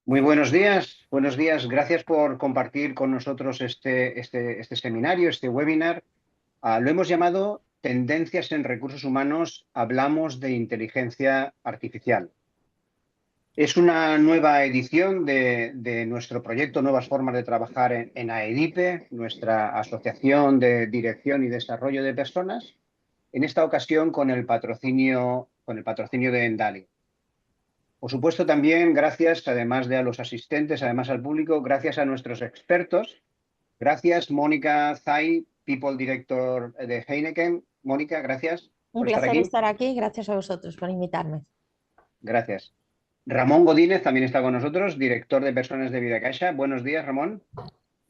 Muy buenos días. Gracias por compartir con nosotros este seminario, este webinar. Lo hemos llamado Tendencias en Recursos Humanos. Hablamos de inteligencia artificial. Es una nueva edición de nuestro proyecto Nuevas Formas de Trabajar en AEDIPE, nuestra Asociación de Dirección y Desarrollo de Personas, en esta ocasión con el patrocinio de Endalia. Por supuesto, también gracias, además de a los asistentes, además al público, gracias a nuestros expertos. Gracias, Mónica Zay, People Director de Heineken. Mónica, gracias Un por estar placer aquí. estar aquí. Gracias a vosotros por invitarme. Gracias. Ramón Godínez también está con nosotros, director de Personas de Vidacaixa. Buenos días, Ramón.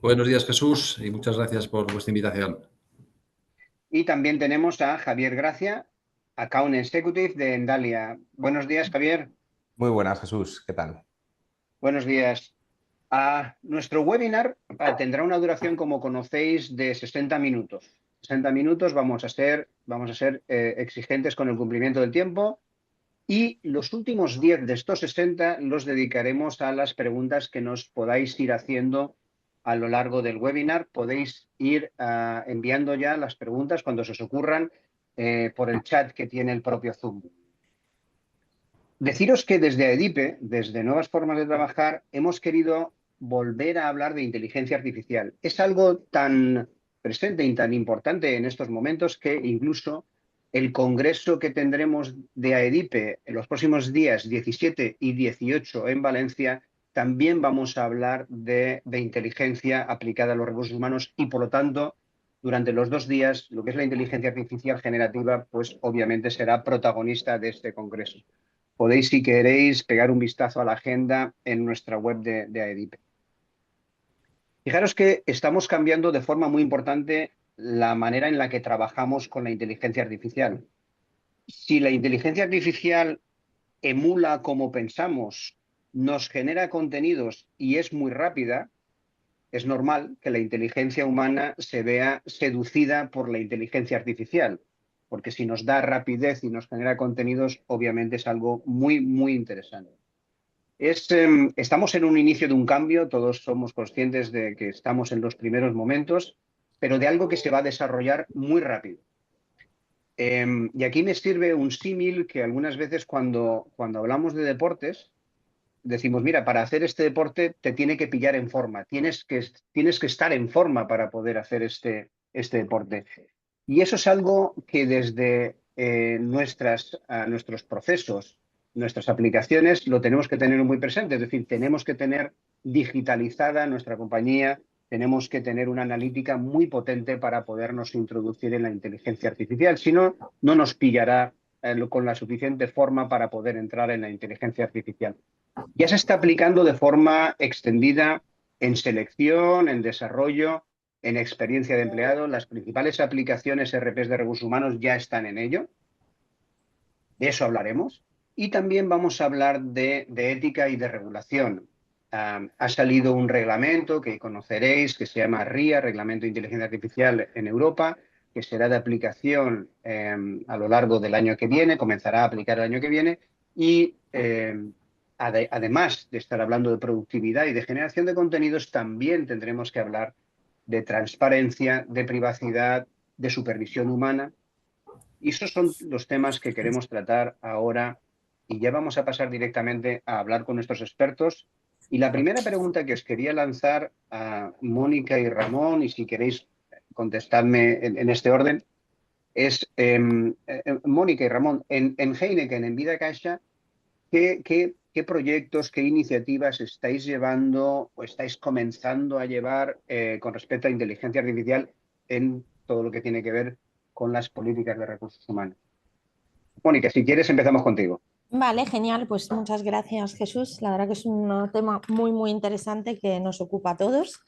Buenos días, Jesús, y muchas gracias por vuestra invitación. Y también tenemos a Javier Gracia, Account Executive de Endalia. Buenos días, Javier. Muy buenas, Jesús. ¿Qué tal? Buenos días. Nuestro webinar tendrá una duración, como conocéis, de 60 minutos. 60 minutos, vamos a ser exigentes con el cumplimiento del tiempo, y los últimos 10 de estos 60 los dedicaremos a las preguntas que nos podáis ir haciendo a lo largo del webinar. Podéis ir enviando ya las preguntas cuando se os ocurran por el chat que tiene el propio Zoom. Deciros que desde AEDIPE, desde Nuevas Formas de Trabajar, hemos querido volver a hablar de inteligencia artificial. Es algo tan presente y tan importante en estos momentos que incluso el congreso que tendremos de AEDIPE en los próximos días 17 y 18 en Valencia, también vamos a hablar de inteligencia aplicada a los recursos humanos y, por lo tanto, durante los 2 días, lo que es la inteligencia artificial generativa, pues obviamente será protagonista de este congreso. Podéis, si queréis, pegar un vistazo a la agenda en nuestra web de AEDIPE. Fijaros que estamos cambiando de forma muy importante la manera en la que trabajamos con la inteligencia artificial. Si la inteligencia artificial emula como pensamos, nos genera contenidos y es muy rápida, es normal que la inteligencia humana se vea seducida por la inteligencia artificial, porque si nos da rapidez y nos genera contenidos, obviamente es algo muy, muy interesante. Estamos en un inicio de un cambio, todos somos conscientes de que estamos en los primeros momentos, pero de algo que se va a desarrollar muy rápido. Y aquí me sirve un símil que algunas veces cuando hablamos de deportes, decimos, mira, para hacer este deporte te tiene que pillar en forma, tienes que estar en forma para poder hacer este deporte. Y eso es algo que desde nuestros procesos, nuestras aplicaciones, lo tenemos que tener muy presente. Es decir, tenemos que tener digitalizada nuestra compañía, tenemos que tener una analítica muy potente para podernos introducir en la inteligencia artificial. Si no, no nos pillará con la suficiente forma para poder entrar en la inteligencia artificial. Ya se está aplicando de forma extendida en selección, en desarrollo, en experiencia de empleado. Las principales aplicaciones RPs de recursos humanos ya están en ello. De eso hablaremos. Y también vamos a hablar de ética y de regulación. Ha salido un reglamento que conoceréis, que se llama RIA, Reglamento de Inteligencia Artificial en Europa, que será de aplicación a lo largo del año que viene, comenzará a aplicar el año que viene, y además de estar hablando de productividad y de generación de contenidos, también tendremos que hablar de transparencia, de privacidad, de supervisión humana. Y esos son los temas que queremos tratar ahora, y ya vamos a pasar directamente a hablar con nuestros expertos. Y la primera pregunta que os quería lanzar a Mónica y Ramón, y si queréis contestarme en este orden, es, Mónica y Ramón, en Heineken, en Vidacaixa, ¿qué proyectos, qué iniciativas estáis llevando o estáis comenzando a llevar con respecto a inteligencia artificial en todo lo que tiene que ver con las políticas de recursos humanos? Mónica, si quieres, empezamos contigo. Vale, genial. Pues muchas gracias, Jesús. La verdad que es un tema muy, muy interesante que nos ocupa a todos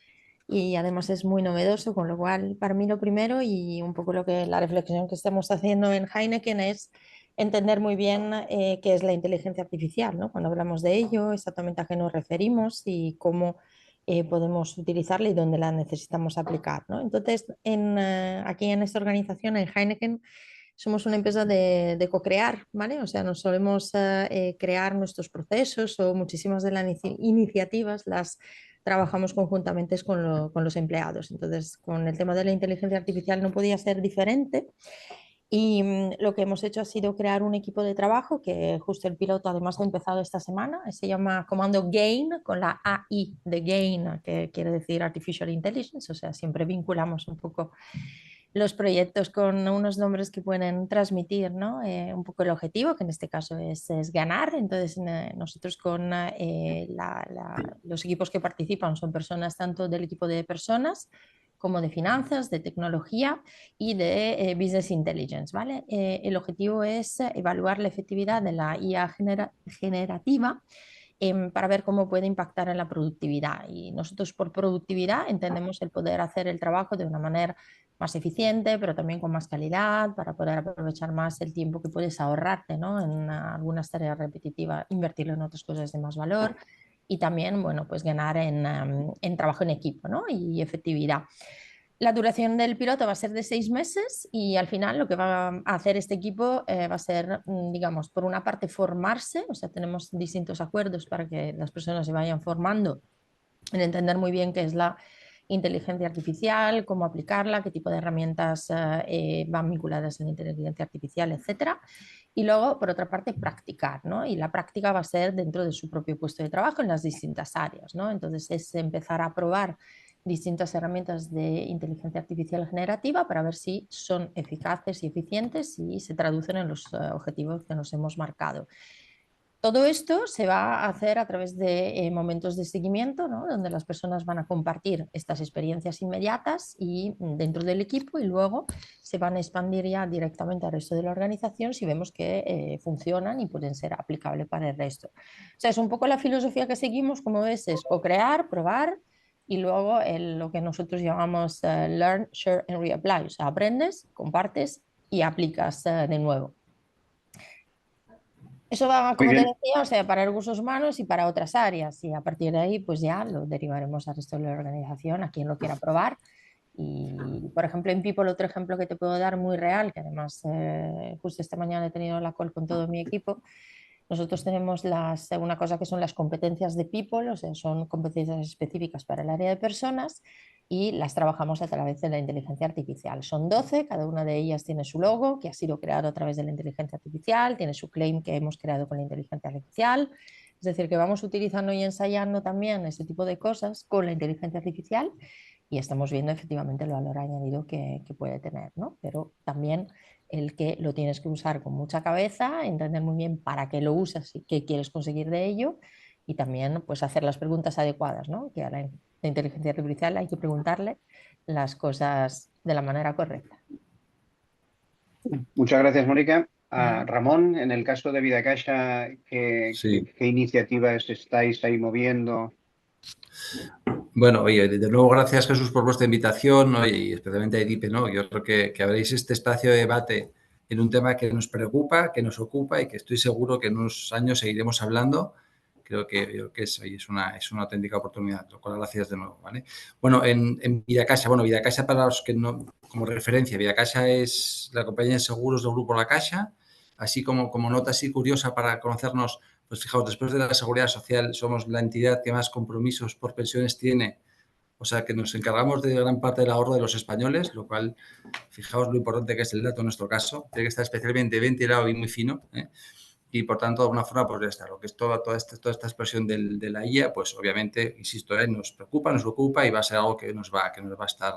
y además es muy novedoso, con lo cual, para mí lo primero y un poco lo que la reflexión que estamos haciendo en Heineken es entender muy bien qué es la inteligencia artificial, ¿no? Cuando hablamos de ello, exactamente a qué nos referimos y cómo podemos utilizarla y dónde la necesitamos aplicar, ¿no? Entonces, aquí en esta organización, en Heineken, somos una empresa de co-crear, ¿vale? O sea, nos solemos crear nuestros procesos o muchísimas de las iniciativas las trabajamos conjuntamente con los empleados. Entonces, con el tema de la inteligencia artificial no podía ser diferente. Y lo que hemos hecho ha sido crear un equipo de trabajo que justo el piloto además ha empezado esta semana. Se llama Comando GAIN, con la AI de GAIN, que quiere decir Artificial Intelligence. O sea, siempre vinculamos un poco los proyectos con unos nombres que pueden transmitir, ¿no? Un poco el objetivo, que en este caso es ganar. Entonces, nosotros con los equipos que participan son personas tanto del equipo de personas como de finanzas, de tecnología y de business intelligence, ¿vale? El objetivo es evaluar la efectividad de la IA generativa para ver cómo puede impactar en la productividad. Y nosotros por productividad entendemos el poder hacer el trabajo de una manera más eficiente, pero también con más calidad, para poder aprovechar más el tiempo que puedes ahorrarte, ¿no? En algunas tareas repetitivas, invertirlo en otras cosas de más valor y también, bueno, pues ganar en trabajo en equipo, ¿no? Y efectividad. La duración del piloto va a ser de 6 meses y al final lo que va a hacer este equipo va a ser, digamos, por una parte formarse, o sea, tenemos distintos acuerdos para que las personas se vayan formando en entender muy bien qué es la inteligencia artificial, cómo aplicarla, qué tipo de herramientas van vinculadas a la inteligencia artificial, etcétera. Y luego, por otra parte, practicar, ¿no? Y la práctica va a ser dentro de su propio puesto de trabajo en las distintas áreas, ¿no? Entonces es empezar a probar distintas herramientas de inteligencia artificial generativa para ver si son eficaces y eficientes y se traducen en los objetivos que nos hemos marcado. Todo esto se va a hacer a través de momentos de seguimiento, ¿no? Donde las personas van a compartir estas experiencias inmediatas y dentro del equipo y luego se van a expandir ya directamente al resto de la organización si vemos que funcionan y pueden ser aplicables para el resto. O sea, es un poco la filosofía que seguimos, como ves, es co-crear, probar y luego lo que nosotros llamamos learn, share and reapply. O sea, aprendes, compartes y aplicas de nuevo. Eso va, Muy como te bien. decía, o sea, para recursos humanos y para otras áreas. Y a partir de ahí, pues ya lo derivaremos al resto de la organización, a quien lo quiera probar. Y, por ejemplo, en People, otro ejemplo que te puedo dar muy real, que además justo esta mañana he tenido la call con todo mi equipo. Nosotros tenemos una cosa que son las competencias de People, o sea, son competencias específicas para el área de personas y las trabajamos a través de la inteligencia artificial. Son 12, cada una de ellas tiene su logo, que ha sido creado a través de la inteligencia artificial, tiene su claim que hemos creado con la inteligencia artificial. Es decir, que vamos utilizando y ensayando también ese tipo de cosas con la inteligencia artificial y estamos viendo efectivamente el valor añadido que puede tener, ¿no? Pero también el que lo tienes que usar con mucha cabeza, entender muy bien para qué lo usas y qué quieres conseguir de ello y también pues hacer las preguntas adecuadas, ¿no? Que a la inteligencia artificial hay que preguntarle las cosas de la manera correcta. Muchas gracias, Mónica. A Nada. Ramón, en el caso de Vidacaixa, Sí. ¿qué iniciativas estáis ahí moviendo? Bueno, oye, de nuevo gracias Jesús por vuestra invitación, oye, y especialmente a Edipe, ¿no? Yo creo que habréis este espacio de debate en un tema que nos preocupa, que nos ocupa y que estoy seguro que en unos años seguiremos hablando. Creo que es una auténtica oportunidad, lo cual gracias de nuevo, ¿vale? Bueno, en Vidacaixa, Vidacaixa para los que no, como referencia, Vidacaixa es la compañía de seguros del grupo La Caixa, así como nota así curiosa para conocernos. Pues fijaos, después de la Seguridad Social somos la entidad que más compromisos por pensiones tiene, o sea que nos encargamos de gran parte del ahorro de los españoles, lo cual, fijaos lo importante que es el dato en nuestro caso, tiene que estar especialmente ventilado y muy fino, ¿eh? Y por tanto, de alguna forma, pues ya está. Lo que es toda esta expresión de la IA, pues obviamente, insisto, nos preocupa, nos ocupa y va a ser algo que nos va a estar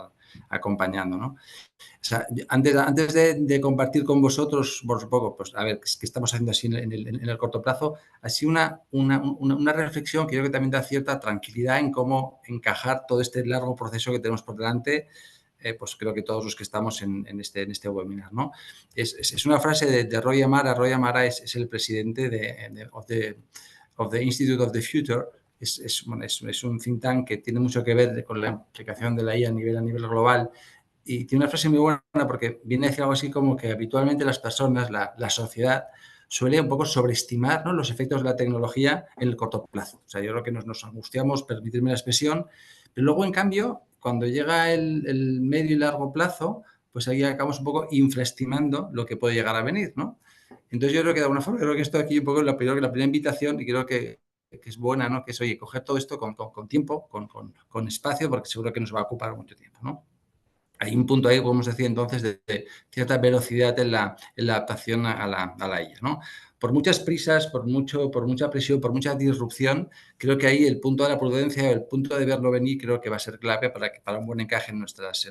acompañando, ¿no? O sea, antes de compartir con vosotros, por poco, pues a ver, ¿qué estamos haciendo así en el corto plazo? Así una reflexión que yo creo que también da cierta tranquilidad en cómo encajar todo este largo proceso que tenemos por delante, pues creo que todos los que estamos en este webinar, ¿no? Es una frase de Roy Amara. Roy Amara es el presidente of the Institute of the Future. Es un think tank que tiene mucho que ver con la implicación de la IA a nivel global. Y tiene una frase muy buena porque viene a decir algo así como que habitualmente las personas, la sociedad, suele un poco sobreestimar, ¿no?, los efectos de la tecnología en el corto plazo. O sea, yo creo que nos angustiamos, permitirme la expresión, pero luego, en cambio, cuando llega el medio y largo plazo, pues ahí acabamos un poco infraestimando lo que puede llegar a venir, ¿no? Entonces yo creo que de alguna forma, creo que esto aquí un poco es la primera invitación y creo que es buena, ¿no? Que es, oye, coger todo esto con tiempo, con espacio, porque seguro que nos va a ocupar mucho tiempo, ¿no? Hay un punto ahí, podemos decir entonces, de cierta velocidad en la adaptación a la IA, ¿no? Por muchas prisas, por mucha presión, por mucha disrupción, creo que ahí el punto de la prudencia, el punto de verlo venir, creo que va a ser clave para un buen encaje en nuestras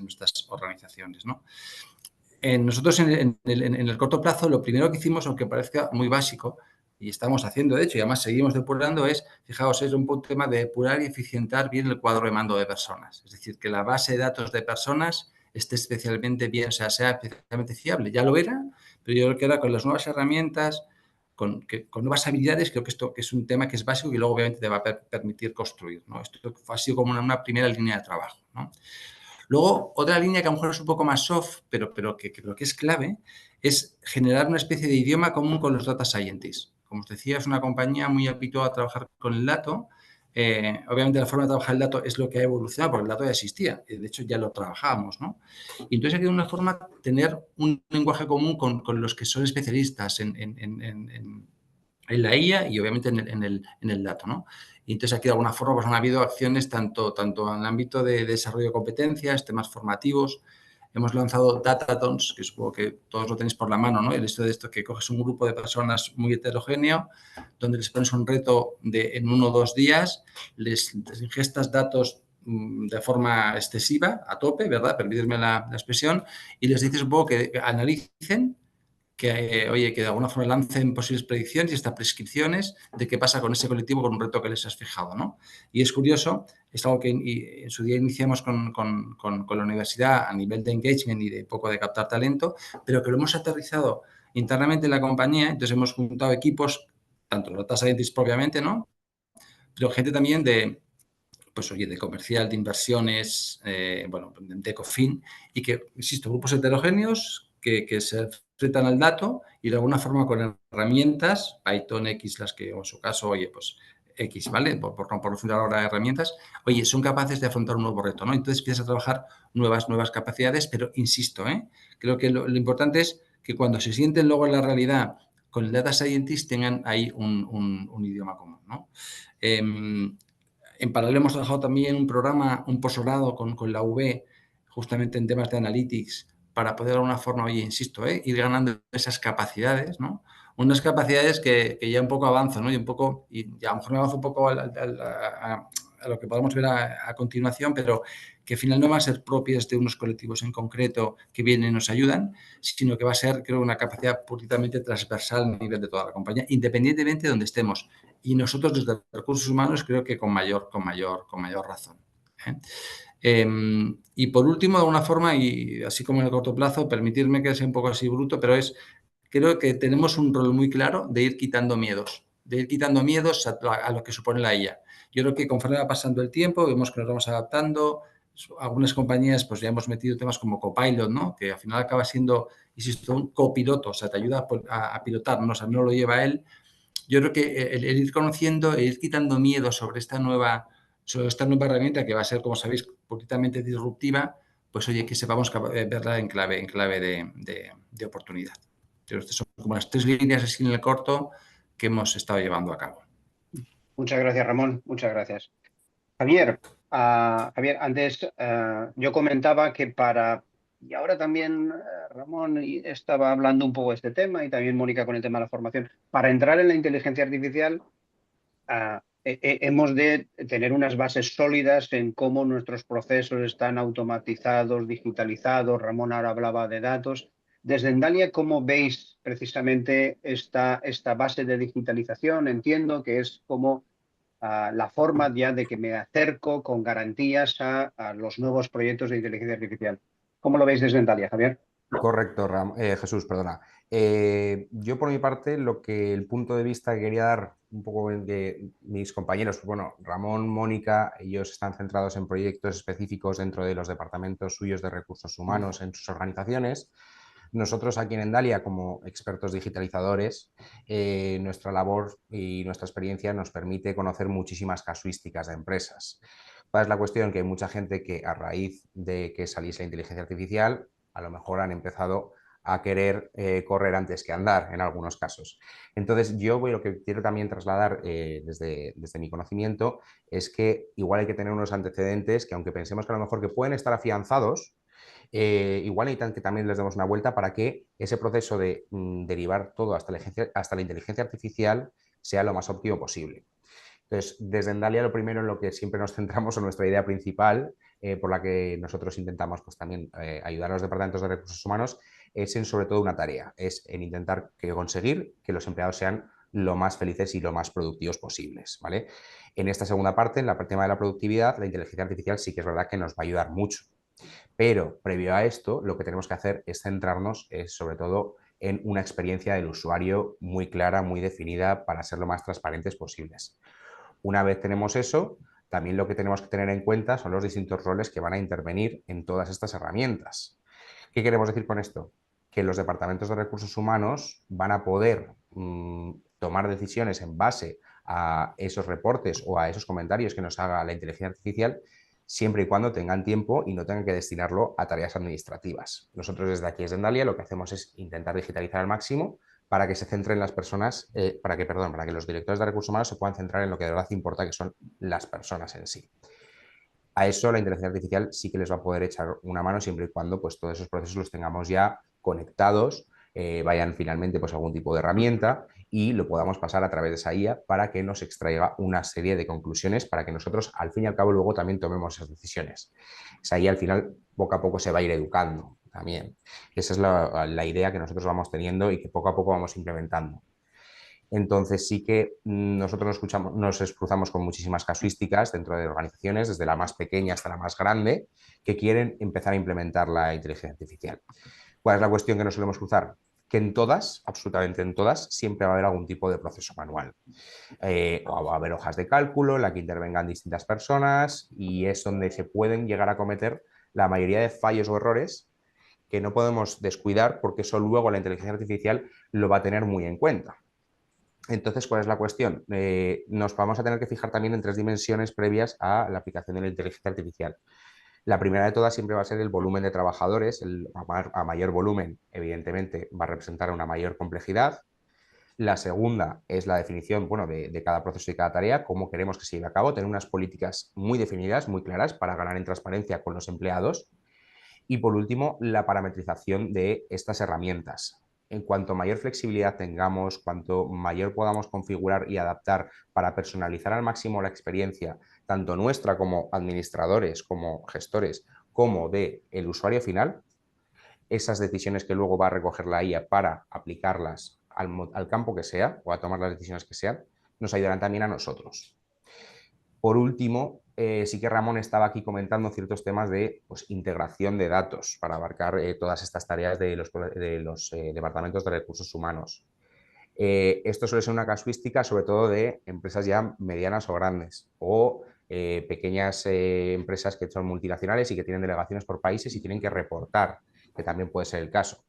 organizaciones, ¿no? Nosotros en el corto plazo, lo primero que hicimos, aunque parezca muy básico, y estamos haciendo, de hecho, y además seguimos depurando, fijaos, es un tema de depurar y eficientar bien el cuadro de mando de personas. Es decir, que la base de datos de personas esté especialmente bien, o sea especialmente fiable. Ya lo era, pero yo creo que ahora con las nuevas herramientas, con nuevas habilidades, creo que esto que es un tema que es básico y luego obviamente te va a permitir construir, ¿no? Esto ha sido como una primera línea de trabajo, ¿no? Luego, otra línea que a lo mejor es un poco más soft, pero que creo que es clave, es generar una especie de idioma común con los data scientists. Como os decía, es una compañía muy habituada a trabajar con el dato. Obviamente, la forma de trabajar el dato es lo que ha evolucionado, porque el dato ya existía. De hecho, ya lo trabajábamos, ¿no? Y entonces, hay una forma de tener un lenguaje común con los que son especialistas en la IA y, obviamente, en el dato, ¿no? Y entonces aquí de alguna forma pues han habido acciones tanto en el ámbito de desarrollo de competencias, temas formativos. Hemos lanzado Datatons, que supongo que todos lo tenéis por la mano, ¿no? El hecho de esto que coges un grupo de personas muy heterogéneo, donde les pones un reto en 1 o 2 días, les ingestas datos de forma excesiva, a tope, ¿verdad? Permíteme la expresión, y les dices un poco que analicen, que, oye, que de alguna forma lancen posibles predicciones y hasta prescripciones de qué pasa con ese colectivo con un reto que les has fijado, ¿no? Y es curioso, es algo que en su día iniciamos con la universidad a nivel de engagement y de poco de captar talento, pero que lo hemos aterrizado internamente en la compañía. Entonces hemos juntado equipos, tanto los data scientists propiamente, ¿no? Pero gente también pues oye, de comercial, de inversiones, bueno, de Ecofin, y que, insisto, grupos heterogéneos que se enfrentan al dato y de alguna forma con herramientas, Python, X, las que en su caso, oye, pues X, ¿vale? Por no profundizar ahora herramientas, oye, son capaces de afrontar un nuevo reto, ¿no? Entonces empiezas a trabajar nuevas capacidades, pero insisto, creo que lo importante es que cuando se sienten luego en la realidad con el data scientist tengan ahí un idioma común, ¿no? En paralelo hemos trabajado también un programa, un posgrado con la UB, justamente en temas de analytics, para poder de alguna forma, oye, insisto, ir ganando esas capacidades, ¿no? Unas capacidades que ya un poco avanzo, ¿no? Y a lo mejor me avanzo un poco a lo que podamos ver a continuación, pero que al final no van a ser propias de unos colectivos en concreto que vienen y nos ayudan, sino que va a ser, creo, una capacidad puramente transversal a nivel de toda la compañía, independientemente de donde estemos. Y nosotros desde recursos humanos creo que con mayor razón. Y por último, de alguna forma, y así como en el corto plazo, permitirme que sea un poco así bruto, pero creo que tenemos un rol muy claro de ir quitando miedos, a lo que supone la IA. Yo creo que conforme va pasando el tiempo, vemos que nos vamos adaptando. Algunas compañías pues ya hemos metido temas como Copilot, ¿no? Que al final acaba siendo, insisto, un copiloto, o sea, te ayuda a pilotar, ¿no? O sea, no lo lleva él. Yo creo que el ir conociendo, el ir quitando miedo sobre esta nueva herramienta que va a ser, como sabéis, poquitamente disruptiva, pues oye, que sepamos verla en clave de oportunidad. Pero estas son como las 3 líneas así en el corto que hemos estado llevando a cabo. Muchas gracias, Ramón. Muchas gracias. Javier, antes yo comentaba que y ahora también Ramón estaba hablando un poco de este tema y también Mónica con el tema de la formación, para entrar en la inteligencia artificial hemos de tener unas bases sólidas en cómo nuestros procesos están automatizados, digitalizados. Ramón ahora hablaba de datos. Desde Endalia, ¿cómo veis precisamente esta base de digitalización? Entiendo que es como la forma ya de que me acerco con garantías a los nuevos proyectos de inteligencia artificial. ¿Cómo lo veis desde Endalia, Javier? Correcto, Jesús, perdona. Yo por mi parte, el punto de vista que quería dar un poco de mis compañeros, bueno, Ramón, Mónica, ellos están centrados en proyectos específicos dentro de los departamentos suyos de recursos humanos en sus organizaciones. Nosotros aquí en Endalia, como expertos digitalizadores, nuestra labor y nuestra experiencia nos permite conocer muchísimas casuísticas de empresas. ¿Cuál es la cuestión? Que hay mucha gente que a raíz de que saliese la inteligencia artificial a lo mejor han empezado a querer correr antes que andar en algunos casos. Entonces, lo que quiero también trasladar desde mi conocimiento es que igual hay que tener unos antecedentes que, aunque pensemos que a lo mejor que pueden estar afianzados, igual necesitan que también les demos una vuelta para que ese proceso de derivar todo hasta la inteligencia artificial sea lo más óptimo posible. Entonces, desde Endalia lo primero en lo que siempre nos centramos, o nuestra idea principal, por la que nosotros intentamos pues, también ayudar a los departamentos de recursos humanos, es en sobre todo una tarea, es en intentar conseguir que los empleados sean lo más felices y lo más productivos posibles, ¿vale? En esta segunda parte, en la tema de la productividad, la inteligencia artificial sí que es verdad que nos va a ayudar mucho. Pero previo a esto, lo que tenemos que hacer es centrarnos sobre todo en una experiencia del usuario muy clara, muy definida, para ser lo más transparentes posibles. Una vez tenemos eso, también lo que tenemos que tener en cuenta son los distintos roles que van a intervenir en todas estas herramientas. ¿Qué queremos decir con esto? Que los departamentos de recursos humanos van a poder tomar decisiones en base a esos reportes o a esos comentarios que nos haga la inteligencia artificial, siempre y cuando tengan tiempo y no tengan que destinarlo a tareas administrativas. Nosotros desde aquí, desde Endalia, lo que hacemos es intentar digitalizar al máximo para que se centren las personas, para que los directores de recursos humanos se puedan centrar en lo que de verdad importa, que son las personas en sí. A eso la inteligencia artificial sí que les va a poder echar una mano siempre y cuando pues, todos esos procesos los tengamos ya conectados, vayan finalmente pues, a algún tipo de herramienta y lo podamos pasar a través de esa IA para que nos extraiga una serie de conclusiones para que nosotros al fin y al cabo luego también tomemos esas decisiones. Esa IA al final poco a poco se va a ir educando también. Esa es la idea que nosotros vamos teniendo y que poco a poco vamos implementando. Entonces sí que nosotros nos cruzamos con muchísimas casuísticas dentro de organizaciones, desde la más pequeña hasta la más grande, que quieren empezar a implementar la inteligencia artificial. ¿Cuál es la cuestión que nos solemos cruzar? Que en todas, absolutamente en todas, siempre va a haber algún tipo de proceso manual. O va a haber hojas de cálculo en la que intervengan distintas personas y es donde se pueden llegar a cometer la mayoría de fallos o errores que no podemos descuidar porque eso luego la inteligencia artificial lo va a tener muy en cuenta. Entonces, ¿cuál es la cuestión? Nos vamos a tener que fijar también en 3 dimensiones previas a la aplicación de la inteligencia artificial. La primera de todas siempre va a ser el volumen de trabajadores. A mayor volumen, evidentemente, va a representar una mayor complejidad. La segunda es la definición de cada proceso y cada tarea, cómo queremos que se lleve a cabo, tener unas políticas muy definidas, muy claras, para ganar en transparencia con los empleados. Y por último, la parametrización de estas herramientas. En cuanto mayor flexibilidad tengamos, cuanto mayor podamos configurar y adaptar para personalizar al máximo la experiencia, tanto nuestra como administradores, como gestores, como del usuario final, esas decisiones que luego va a recoger la IA para aplicarlas al campo que sea o a tomar las decisiones que sean, nos ayudarán también a nosotros. Por último, sí que Ramón estaba aquí comentando ciertos temas de integración de datos para abarcar todas estas tareas de los departamentos de recursos humanos. Esto suele ser una casuística sobre todo de empresas ya medianas o grandes o pequeñas empresas que son multinacionales y que tienen delegaciones por países y tienen que reportar, que también puede ser el caso.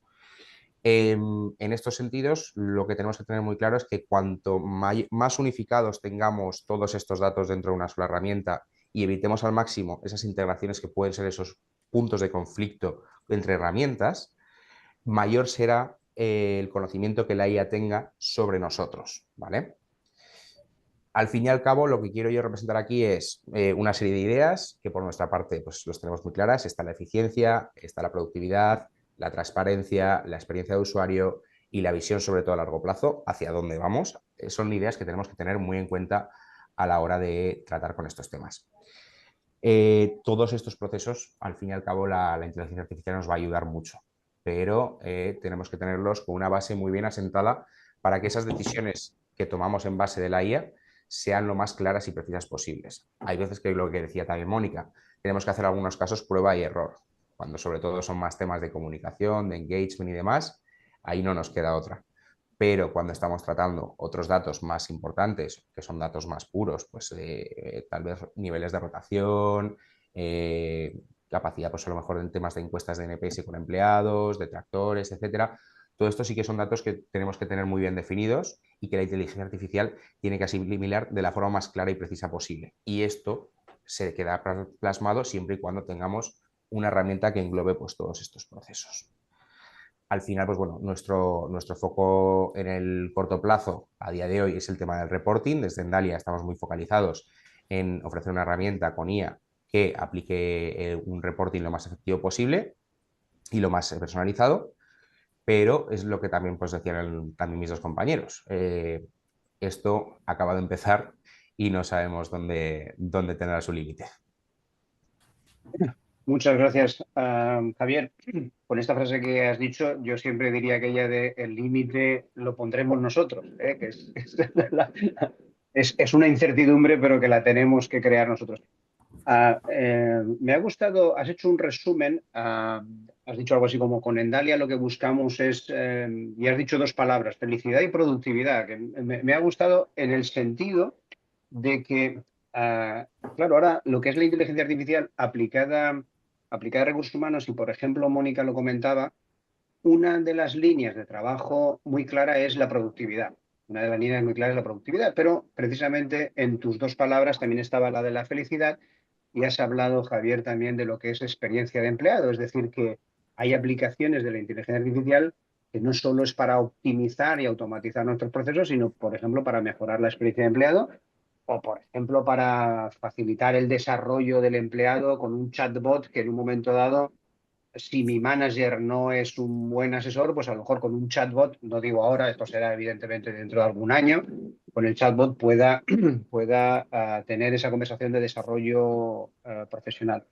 En estos sentidos, lo que tenemos que tener muy claro es que cuanto más unificados tengamos todos estos datos dentro de una sola herramienta y evitemos al máximo esas integraciones que pueden ser esos puntos de conflicto entre herramientas, mayor será el conocimiento que la IA tenga sobre nosotros, ¿vale? Al fin y al cabo, lo que quiero yo representar aquí es una serie de ideas que por nuestra parte pues, los tenemos muy claras. Está la eficiencia, está la productividad, la transparencia, la experiencia de usuario y la visión sobre todo a largo plazo, hacia dónde vamos. Son ideas que tenemos que tener muy en cuenta a la hora de tratar con estos temas. Todos estos procesos, al fin y al cabo, la inteligencia artificial nos va a ayudar mucho, pero tenemos que tenerlos con una base muy bien asentada para que esas decisiones que tomamos en base de la IA sean lo más claras y precisas posibles. Hay veces que lo que decía también Mónica, tenemos que hacer algunos casos prueba y error, cuando sobre todo son más temas de comunicación, de engagement y demás, ahí no nos queda otra. Pero cuando estamos tratando otros datos más importantes, que son datos más puros, pues tal vez niveles de rotación, capacidad, pues a lo mejor en temas de encuestas de NPS con empleados, de tractores, etcétera. Todo esto sí que son datos que tenemos que tener muy bien definidos y que la inteligencia artificial tiene que asimilar de la forma más clara y precisa posible. Y esto se queda plasmado siempre y cuando tengamos una herramienta que englobe pues, todos estos procesos. Al final, pues bueno, nuestro foco en el corto plazo a día de hoy es el tema del reporting. Desde Endalia estamos muy focalizados en ofrecer una herramienta con IA que aplique un reporting lo más efectivo posible y lo más personalizado, pero es lo que también pues, decían también mis dos compañeros. Esto acaba de empezar y no sabemos dónde tendrá su límite. Muchas gracias, Javier. Con esta frase que has dicho, yo siempre diría aquella de el límite lo pondremos nosotros, ¿eh? Que es una incertidumbre, pero que la tenemos que crear nosotros. Me ha gustado, has hecho un resumen, has dicho algo así como con Endalia lo que buscamos es, y has dicho dos palabras, felicidad y productividad, que me ha gustado en el sentido de que, claro, ahora lo que es la inteligencia artificial aplicada a recursos humanos, y por ejemplo Mónica lo comentaba, una de las líneas de trabajo muy clara es la productividad. Una de las líneas muy claras es la productividad, pero precisamente en tus dos palabras también estaba la de la felicidad. Y has hablado, Javier, también de lo que es experiencia de empleado, es decir, que hay aplicaciones de la inteligencia artificial que no solo es para optimizar y automatizar nuestros procesos, sino, por ejemplo, para mejorar la experiencia de empleado o, por ejemplo, para facilitar el desarrollo del empleado con un chatbot que en un momento dado, si mi manager no es un buen asesor, pues a lo mejor con un chatbot, no digo ahora, esto será evidentemente dentro de algún año, con el chatbot pueda tener esa conversación de desarrollo profesional.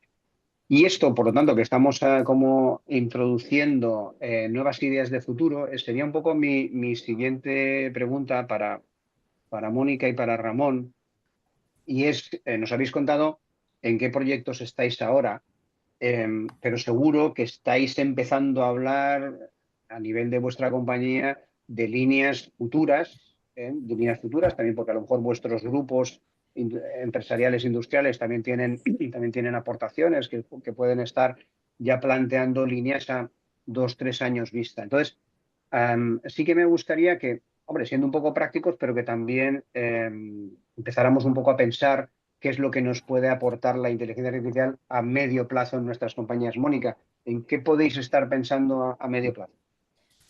Y esto, por lo tanto, que estamos como introduciendo nuevas ideas de futuro, sería un poco mi siguiente pregunta para Mónica y para Ramón, y es, nos habéis contado en qué proyectos estáis ahora, pero seguro que estáis empezando a hablar a nivel de vuestra compañía de líneas futuras, también porque a lo mejor vuestros grupos empresariales industriales también tienen aportaciones que pueden estar ya planteando líneas a 2, 3 años vista. Entonces, sí que me gustaría que, hombre, siendo un poco prácticos, pero que también empezáramos un poco a pensar qué es lo que nos puede aportar la inteligencia artificial a medio plazo en nuestras compañías. Mónica, ¿en qué podéis estar pensando a medio plazo?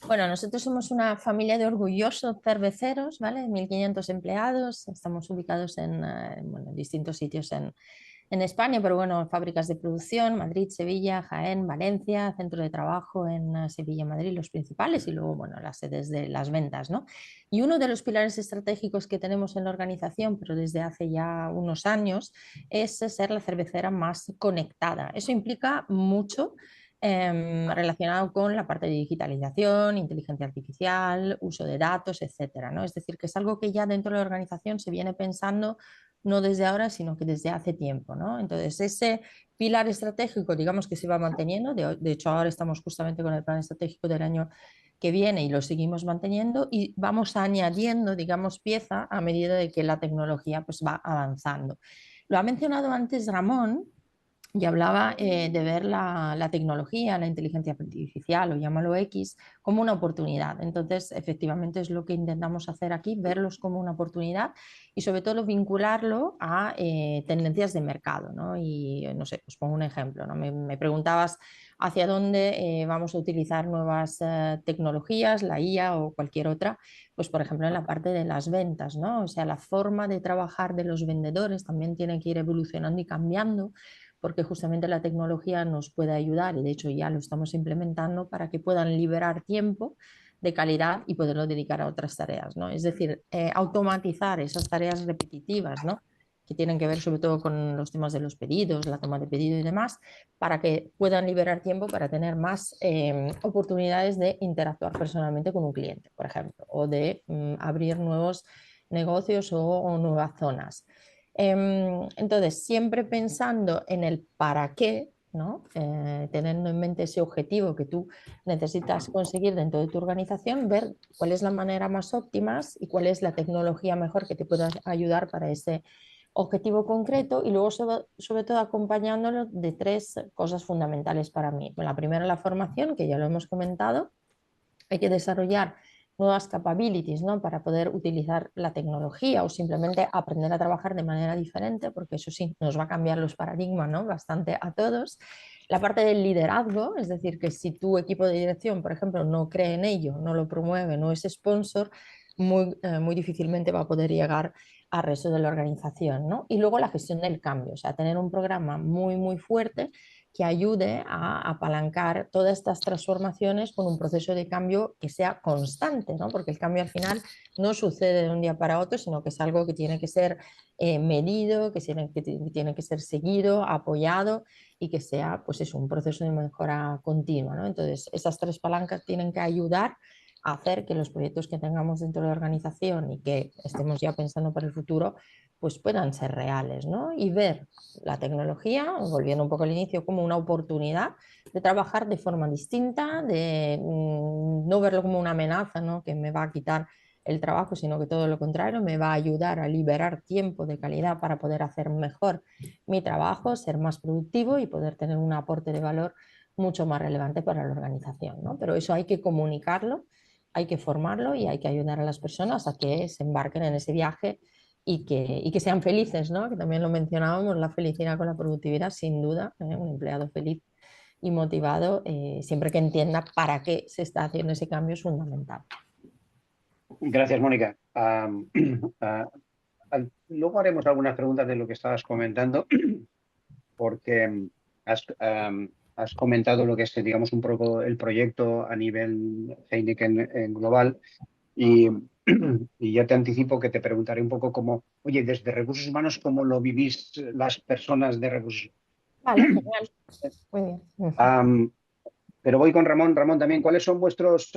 Bueno, nosotros somos una familia de orgullosos cerveceros, ¿vale? 1.500 empleados, estamos ubicados en distintos sitios en España, pero bueno, fábricas de producción, Madrid, Sevilla, Jaén, Valencia, centro de trabajo en Sevilla, Madrid, los principales, y luego, bueno, las sedes de las ventas, ¿no? Y uno de los pilares estratégicos que tenemos en la organización, pero desde hace ya unos años, es ser la cervecera más conectada. Eso implica mucho relacionado con la parte de digitalización, inteligencia artificial, uso de datos, etcétera, ¿no? Es decir, que es algo que ya dentro de la organización se viene pensando no desde ahora, sino que desde hace tiempo, ¿no? Entonces, ese pilar estratégico, digamos que se va manteniendo, de hecho ahora estamos justamente con el plan estratégico del año que viene y lo seguimos manteniendo y vamos añadiendo, digamos, pieza a medida de que la tecnología pues va avanzando. Lo ha mencionado antes Ramón, y hablaba de ver la tecnología, la inteligencia artificial o llámalo X, como una oportunidad. Entonces, efectivamente es lo que intentamos hacer aquí, verlos como una oportunidad y sobre todo vincularlo a tendencias de mercado, ¿no? Y no sé, os pongo un ejemplo, ¿no? Me preguntabas hacia dónde vamos a utilizar nuevas tecnologías, la IA o cualquier otra, pues por ejemplo en la parte de las ventas, ¿no? O sea, la forma de trabajar de los vendedores también tiene que ir evolucionando y cambiando porque justamente la tecnología nos puede ayudar y de hecho ya lo estamos implementando para que puedan liberar tiempo de calidad y poderlo dedicar a otras tareas, ¿no? Es decir, automatizar esas tareas repetitivas, ¿no? Que tienen que ver sobre todo con los temas de los pedidos, la toma de pedido y demás, para que puedan liberar tiempo para tener más oportunidades de interactuar personalmente con un cliente, por ejemplo, o de abrir nuevos negocios o nuevas zonas. Entonces, siempre pensando en el para qué, ¿no? Teniendo en mente ese objetivo que tú necesitas conseguir dentro de tu organización, ver cuál es la manera más óptima y cuál es la tecnología mejor que te pueda ayudar para ese objetivo concreto y luego sobre todo acompañándolo de 3 cosas fundamentales para mí. La primera, la formación, que ya lo hemos comentado. Hay que desarrollar nuevas capabilities, ¿no? Para poder utilizar la tecnología o simplemente aprender a trabajar de manera diferente, porque eso sí, nos va a cambiar los paradigmas, ¿no? Bastante a todos. La parte del liderazgo, es decir, que si tu equipo de dirección, por ejemplo, no cree en ello, no lo promueve, no es sponsor, muy difícilmente va a poder llegar al resto de la organización, ¿no? Y luego la gestión del cambio, o sea, tener un programa muy fuerte que ayude a apalancar todas estas transformaciones con un proceso de cambio que sea constante, ¿no? Porque el cambio al final no sucede de un día para otro, sino que es algo que tiene que ser medido, que tiene que ser seguido, apoyado y que sea, pues es un proceso de mejora continua, ¿no? Entonces, esas tres palancas tienen que ayudar a hacer que los proyectos que tengamos dentro de la organización y que estemos ya pensando para el futuro, pues puedan ser reales, ¿no? Y ver la tecnología, volviendo un poco al inicio, como una oportunidad de trabajar de forma distinta, de no verlo como una amenaza, ¿no? Que me va a quitar el trabajo, sino que todo lo contrario, me va a ayudar a liberar tiempo de calidad para poder hacer mejor mi trabajo, ser más productivo y poder tener un aporte de valor mucho más relevante para la organización, ¿no? Pero eso hay que comunicarlo, hay que formarlo y hay que ayudar a las personas a que se embarquen en ese viaje y que sean felices, ¿no? Que también lo mencionábamos, la felicidad con la productividad, sin duda, un empleado feliz y motivado, siempre que entienda para qué se está haciendo ese cambio es fundamental. Gracias, Mónica. Luego haremos algunas preguntas de lo que estabas comentando, porque has comentado lo que es, digamos, un poco el proyecto a nivel Heineken en global y, y ya te anticipo que te preguntaré un poco cómo, oye, desde recursos humanos, ¿cómo lo vivís las personas de recursos Vale, genial. Muy bien. humanos? Pero voy con Ramón. Ramón, también, ¿cuáles son vuestros,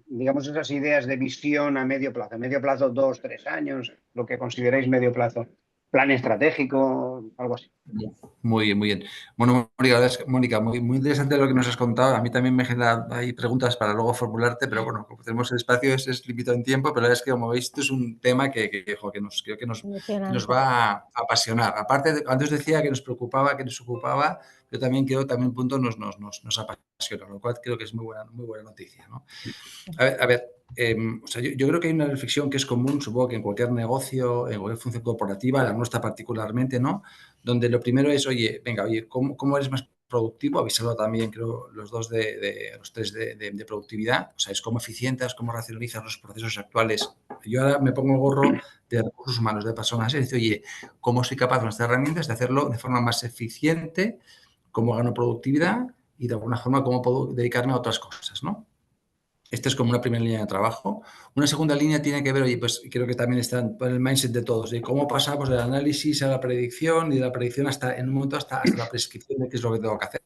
digamos, esas ideas de visión a medio plazo? Medio plazo, 2, 3 años, lo que consideráis medio plazo. Plan estratégico, algo así. Muy bien, muy bien. Bueno, Mónica, muy interesante lo que nos has contado. A mí también me genera hay preguntas para luego formularte, pero bueno, como tenemos el espacio es limitado en tiempo, pero es que como veis, esto es un tema creo que nos va a apasionar. Aparte, antes decía que nos preocupaba, que nos ocupaba, yo también creo que también punto nos apasiona, lo cual creo que es muy buena noticia, ¿no? A ver, o sea, yo creo que hay una reflexión que es común, supongo que en cualquier negocio, en cualquier función corporativa, la nuestra particularmente, ¿no? Donde lo primero es, oye, ¿cómo eres más productivo? Habéis hablado también, creo, los tres de productividad. O sea, es cómo eficientas, cómo racionalizas los procesos actuales. Yo ahora me pongo el gorro de recursos humanos, de personas, y dice, oye, ¿cómo soy capaz con estas herramientas de hacerlo de forma más eficiente? ¿Cómo gano productividad? Y de alguna forma, ¿cómo puedo dedicarme a otras cosas, ¿no? Esta es como una primera línea de trabajo. Una segunda línea tiene que ver, oye, pues creo que también está en el mindset de todos, de cómo pasamos del análisis a la predicción y de la predicción hasta, en un momento, hasta la prescripción de qué es lo que tengo que hacer.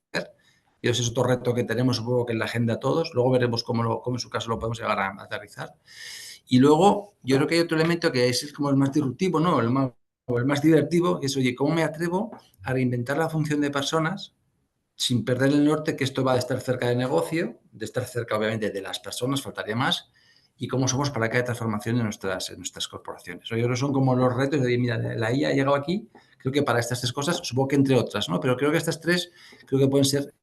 Y ese es otro reto que tenemos, supongo que en la agenda todos. Luego veremos cómo en su caso lo podemos llegar a aterrizar. Y luego, yo creo que hay otro elemento que es como el más disruptivo, ¿no? O el más divertido, que es, oye, ¿cómo me atrevo a reinventar la función de personas sin perder el norte, que esto va de estar cerca del negocio, de estar cerca, obviamente, de las personas, faltaría más, y cómo somos para que haya transformación en nuestras corporaciones? Yo creo que son como los retos de, mira, la IA ha llegado aquí, creo que para estas tres cosas, supongo que entre otras, ¿no? Pero creo que estas tres creo que pueden ser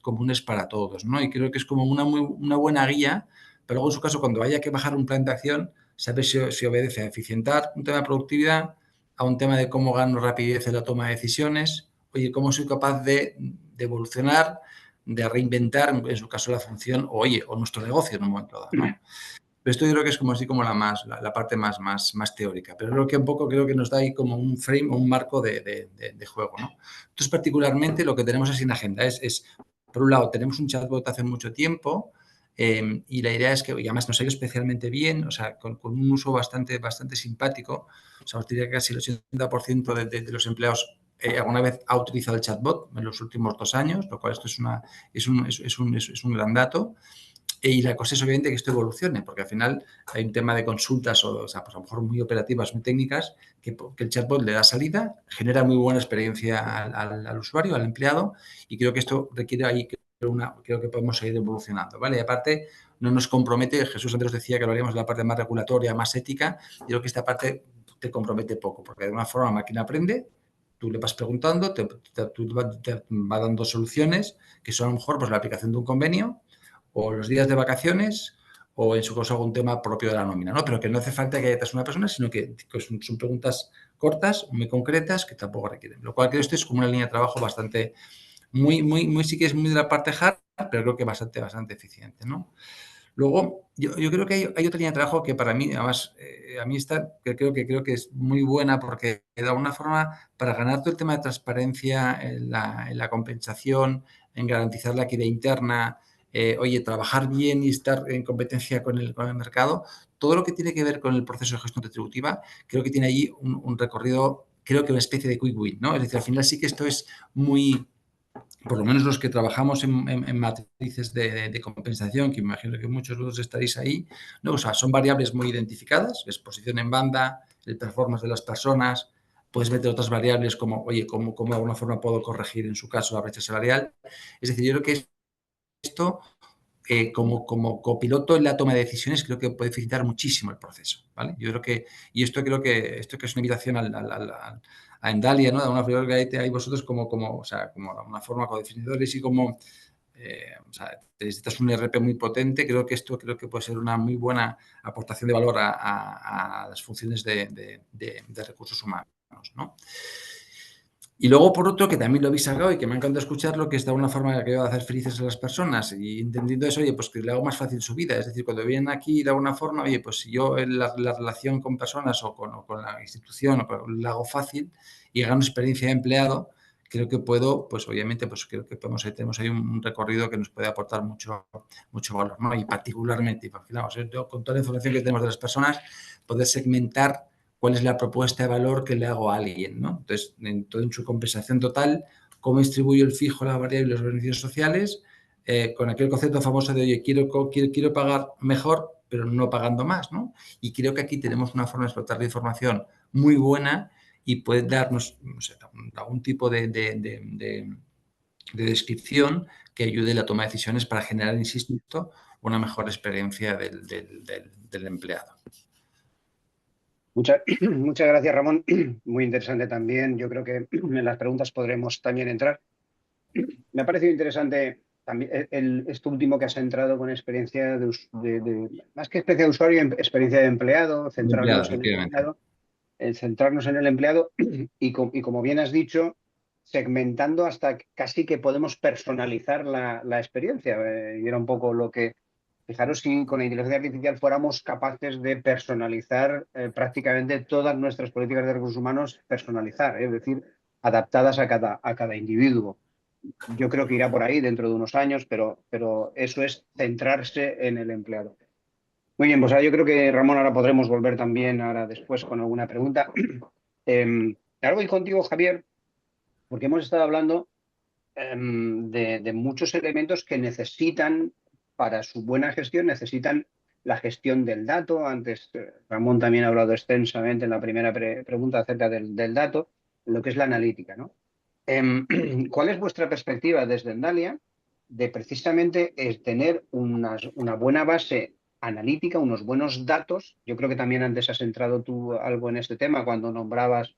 comunes para todos, ¿no? Y creo que es como una buena guía, pero luego en su caso, cuando haya que bajar un plan de acción, saber si obedece a eficientar un tema de productividad, a un tema de cómo gano rapidez en la toma de decisiones, oye, cómo soy capaz de evolucionar, de reinventar, en su caso, la función, o nuestro negocio en un momento dado, ¿no? Pero esto yo creo que es como así como la parte más teórica, pero creo que un poco nos da ahí como un frame o un marco de juego, ¿no? Entonces, particularmente, lo que tenemos así en agenda es, por un lado, tenemos un chatbot hace mucho tiempo, y la idea es que, y además nos ha ido especialmente bien, o sea, con un uso bastante simpático. O sea, os diría que casi el 80% de los empleados alguna vez ha utilizado el chatbot en los últimos 2 años, lo cual esto es un gran dato. Y la cosa es, obviamente, que esto evolucione, porque al final hay un tema de consultas, o sea, pues a lo mejor muy operativas, muy técnicas, que el chatbot le da salida, genera muy buena experiencia al usuario, al empleado, y creo que esto requiere ahí, creo que podemos seguir evolucionando, ¿vale? Y aparte, no nos compromete, Jesús antes decía que lo haríamos de la parte más regulatoria, más ética, y creo que esta parte te compromete poco, porque de alguna forma la máquina aprende, tú le vas preguntando, te va dando soluciones, que son a lo mejor pues la aplicación de un convenio, o los días de vacaciones, o en su caso algún tema propio de la nómina, ¿no? Pero que no hace falta que haya una persona, sino que son preguntas cortas, muy concretas, que tampoco requieren. Lo cual creo que esto es como una línea de trabajo bastante muy sí que es muy de la parte hard, pero creo que bastante eficiente, ¿no? Luego, yo creo que hay otra línea de trabajo que para mí, además, a mí está, que creo que es muy buena porque de alguna forma, para ganar todo el tema de transparencia en la compensación, en garantizar la equidad interna, oye, trabajar bien y estar en competencia con el mercado, todo lo que tiene que ver con el proceso de gestión retributiva, creo que tiene allí un recorrido, creo que una especie de quick win, ¿no? Es decir, al final sí que esto es muy, por lo menos los que trabajamos en matrices de compensación, que imagino que muchos de vosotros estaréis ahí, ¿no? O sea, son variables muy identificadas, exposición en banda, el performance de las personas, puedes meter otras variables como, oye, ¿cómo de alguna forma puedo corregir en su caso la brecha salarial? Es decir, yo creo que esto, como copiloto en la toma de decisiones, creo que puede facilitar muchísimo el proceso, ¿vale? Yo creo que, y esto creo que es una invitación a Endalia, ¿no? De alguna forma que hay vosotros o sea, como de alguna forma codefinidores y como, o sea, necesitas un RP muy potente, creo que puede ser una muy buena aportación de valor a las funciones de recursos humanos, ¿no? Y luego, por otro, que también lo habéis sacado y que me ha encantado escucharlo, que es de alguna forma que va a hacer felices a las personas y entendiendo eso, oye, pues que le hago más fácil su vida. Es decir, cuando vienen aquí de alguna forma, oye, pues si yo en la relación con personas o con la institución la hago fácil y gano experiencia de empleado, creo que puedo, pues obviamente, pues creo que tenemos ahí un recorrido que nos puede aportar mucho valor, ¿no? Y particularmente, imaginaos, con toda la información que tenemos de las personas, poder segmentar cuál es la propuesta de valor que le hago a alguien, ¿no? Entonces, en su compensación total, cómo distribuyo el fijo, la variable y los beneficios sociales, con aquel concepto famoso de, oye, quiero pagar mejor, pero no pagando más, ¿no? Y creo que aquí tenemos una forma de explotar la información muy buena y puede darnos, no sé, algún tipo de descripción que ayude a la toma de decisiones para generar, insisto, una mejor experiencia del empleado. Muchas gracias, Ramón. Muy interesante también. Yo creo que en las preguntas podremos también entrar. Me ha parecido interesante también esto último que has entrado con experiencia más que experiencia de usuario, experiencia de empleado, De empleado, centrarnos en el efectivamente. empleado, centrarnos en el empleado y como bien has dicho, segmentando hasta casi que podemos personalizar la experiencia. Y era un poco lo que, fijaros si con la inteligencia artificial fuéramos capaces de personalizar prácticamente todas nuestras políticas de recursos humanos, personalizar, es decir, adaptadas a cada individuo. Yo creo que irá por ahí dentro de unos años, pero eso es centrarse en el empleado. Muy bien, pues yo creo que Ramón ahora podremos volver también ahora después con alguna pregunta. Ahora voy contigo, Javier, porque hemos estado hablando de muchos elementos que necesitan, para su buena gestión, necesitan la gestión del dato. Antes Ramón también ha hablado extensamente en la primera pregunta acerca del dato, lo que es la analítica, ¿no? ¿Cuál es vuestra perspectiva desde Endalia de precisamente tener una buena base analítica, unos buenos datos? Yo creo que también antes has entrado tú algo en este tema cuando nombrabas,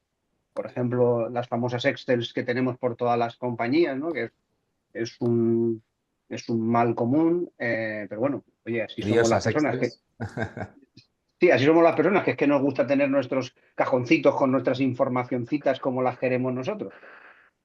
por ejemplo, las famosas Excels que tenemos por todas las compañías, ¿no? Que es es un mal común, pero bueno, oye, así somos las Diosas personas. Excels. Sí, así somos las personas, que es que nos gusta tener nuestros cajoncitos con nuestras informacioncitas como las queremos nosotros.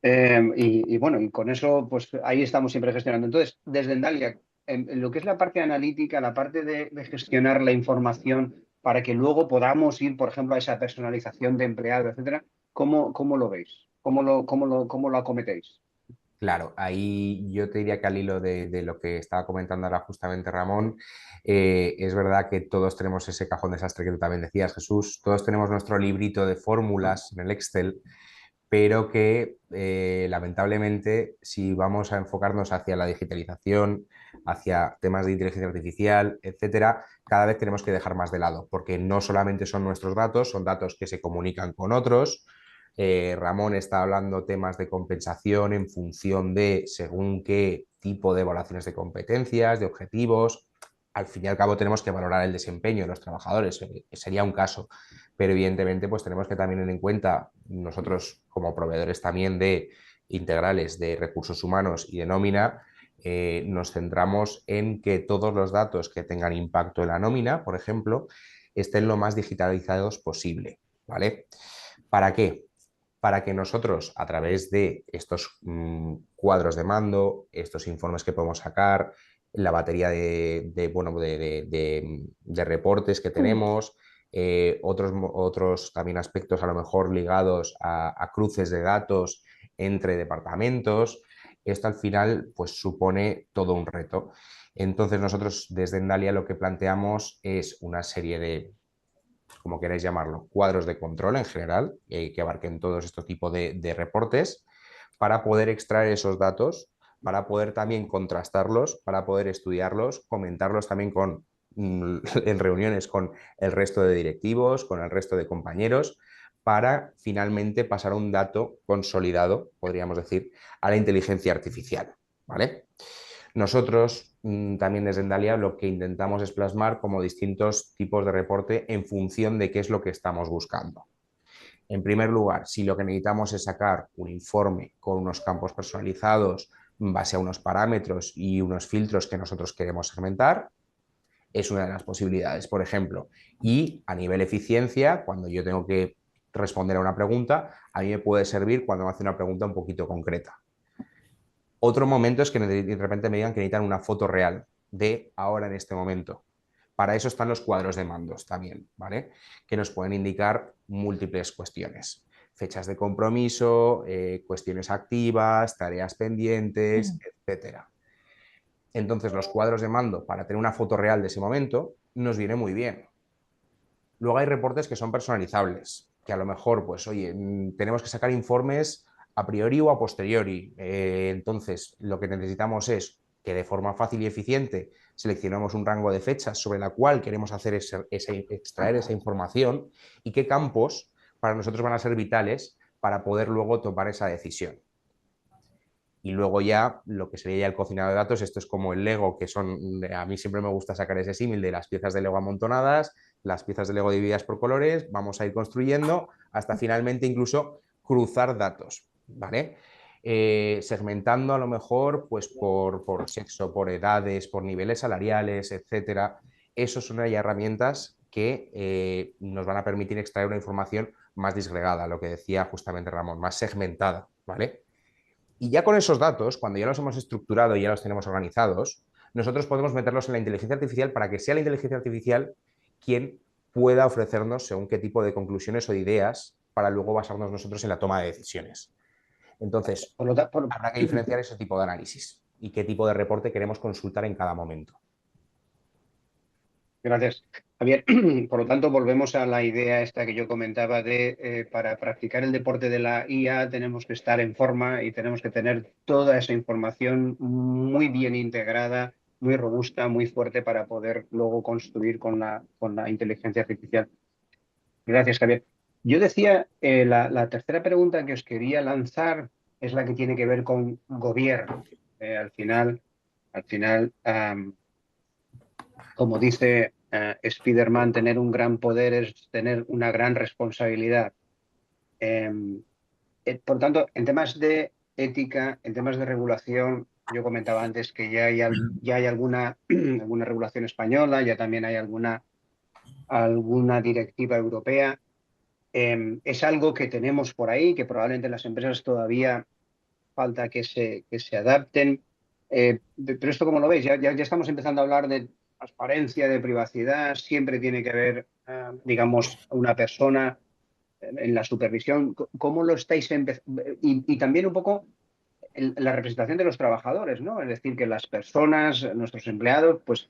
Bueno, y con eso, pues ahí estamos siempre gestionando. Entonces, desde Endalia, en lo que es la parte analítica, la parte de gestionar la información para que luego podamos ir, por ejemplo, a esa personalización de empleado, etcétera, ¿cómo lo veis? ¿Cómo lo acometéis? Claro, ahí yo te diría que al hilo de lo que estaba comentando ahora justamente Ramón, es verdad que todos tenemos ese cajón desastre que tú también decías, Jesús, todos tenemos nuestro librito de fórmulas en el Excel, pero que lamentablemente si vamos a enfocarnos hacia la digitalización, hacia temas de inteligencia artificial, etcétera, cada vez tenemos que dejar más de lado, porque no solamente son nuestros datos, son datos que se comunican con otros. Ramón está hablando temas de compensación en función de según qué tipo de evaluaciones de competencias, de objetivos. Al fin y al cabo tenemos que valorar el desempeño de los trabajadores, sería un caso, pero evidentemente pues tenemos que también tener en cuenta nosotros como proveedores también de integrales de recursos humanos y de nómina, nos centramos en que todos los datos que tengan impacto en la nómina, por ejemplo, estén lo más digitalizados posible, ¿vale? ¿Para qué? para que nosotros, a través de estos cuadros de mando, estos informes que podemos sacar, la batería de reportes que tenemos, otros también aspectos a lo mejor ligados a cruces de datos entre departamentos, esto al final pues supone todo un reto. Entonces nosotros desde Endalia lo que planteamos es una serie de, como queráis llamarlo, cuadros de control en general, que abarquen todos estos tipos de reportes, para poder extraer esos datos, para poder también contrastarlos, para poder estudiarlos, comentarlos también en reuniones con el resto de directivos, con el resto de compañeros, para finalmente pasar un dato consolidado, podríamos decir, a la inteligencia artificial. ¿Vale? Nosotros también desde Endalia lo que intentamos es plasmar como distintos tipos de reporte en función de qué es lo que estamos buscando. En primer lugar, si lo que necesitamos es sacar un informe con unos campos personalizados en base a unos parámetros y unos filtros que nosotros queremos segmentar, es una de las posibilidades, por ejemplo. Y a nivel eficiencia, cuando yo tengo que responder a una pregunta, a mí me puede servir cuando me hace una pregunta un poquito concreta. Otro momento es que de repente me digan que necesitan una foto real de ahora en este momento. Para eso están los cuadros de mandos también, ¿vale? Que nos pueden indicar múltiples cuestiones. Fechas de compromiso, cuestiones activas, tareas pendientes, etcétera. Entonces, los cuadros de mando, para tener una foto real de ese momento, nos viene muy bien. Luego hay reportes que son personalizables, que a lo mejor, pues, oye, tenemos que sacar informes a priori o a posteriori. Entonces, lo que necesitamos es que de forma fácil y eficiente seleccionemos un rango de fechas sobre la cual queremos hacer extraer esa información y qué campos para nosotros van a ser vitales para poder luego tomar esa decisión. Y luego ya lo que sería ya el cocinado de datos, esto es como el Lego, que son, a mí siempre me gusta sacar ese símil de las piezas de Lego amontonadas, las piezas de Lego divididas por colores, vamos a ir construyendo hasta finalmente incluso cruzar datos, ¿vale? Segmentando a lo mejor pues por sexo, por edades, por niveles salariales, etcétera. Esas son ya herramientas que nos van a permitir extraer una información más disgregada, lo que decía justamente Ramón, más segmentada, ¿vale? Y ya con esos datos, cuando ya los hemos estructurado y ya los tenemos organizados, nosotros podemos meterlos en la inteligencia artificial para que sea la inteligencia artificial quien pueda ofrecernos según qué tipo de conclusiones o de ideas para luego basarnos nosotros en la toma de decisiones. Entonces, habrá que diferenciar ese tipo de análisis y qué tipo de reporte queremos consultar en cada momento. Gracias, Javier. Por lo tanto, volvemos a la idea esta que yo comentaba de para practicar el deporte de la IA tenemos que estar en forma y tenemos que tener toda esa información muy bien integrada, muy robusta, muy fuerte para poder luego construir con la inteligencia artificial. Gracias, Javier. Yo decía, la tercera pregunta que os quería lanzar es la que tiene que ver con gobierno. Al final, como dice Spiderman, tener un gran poder es tener una gran responsabilidad. Por tanto, en temas de ética, en temas de regulación, yo comentaba antes que ya hay alguna regulación española, ya también hay alguna directiva europea. Es algo que tenemos por ahí, que probablemente las empresas todavía falta que se adapten. Pero esto, ¿cómo lo veis? Ya estamos empezando a hablar de transparencia, de privacidad, siempre tiene que haber, digamos, una persona en la supervisión. ¿Cómo lo estáis empezando? Y también un poco la representación de los trabajadores, ¿no? Es decir, que las personas, nuestros empleados, pues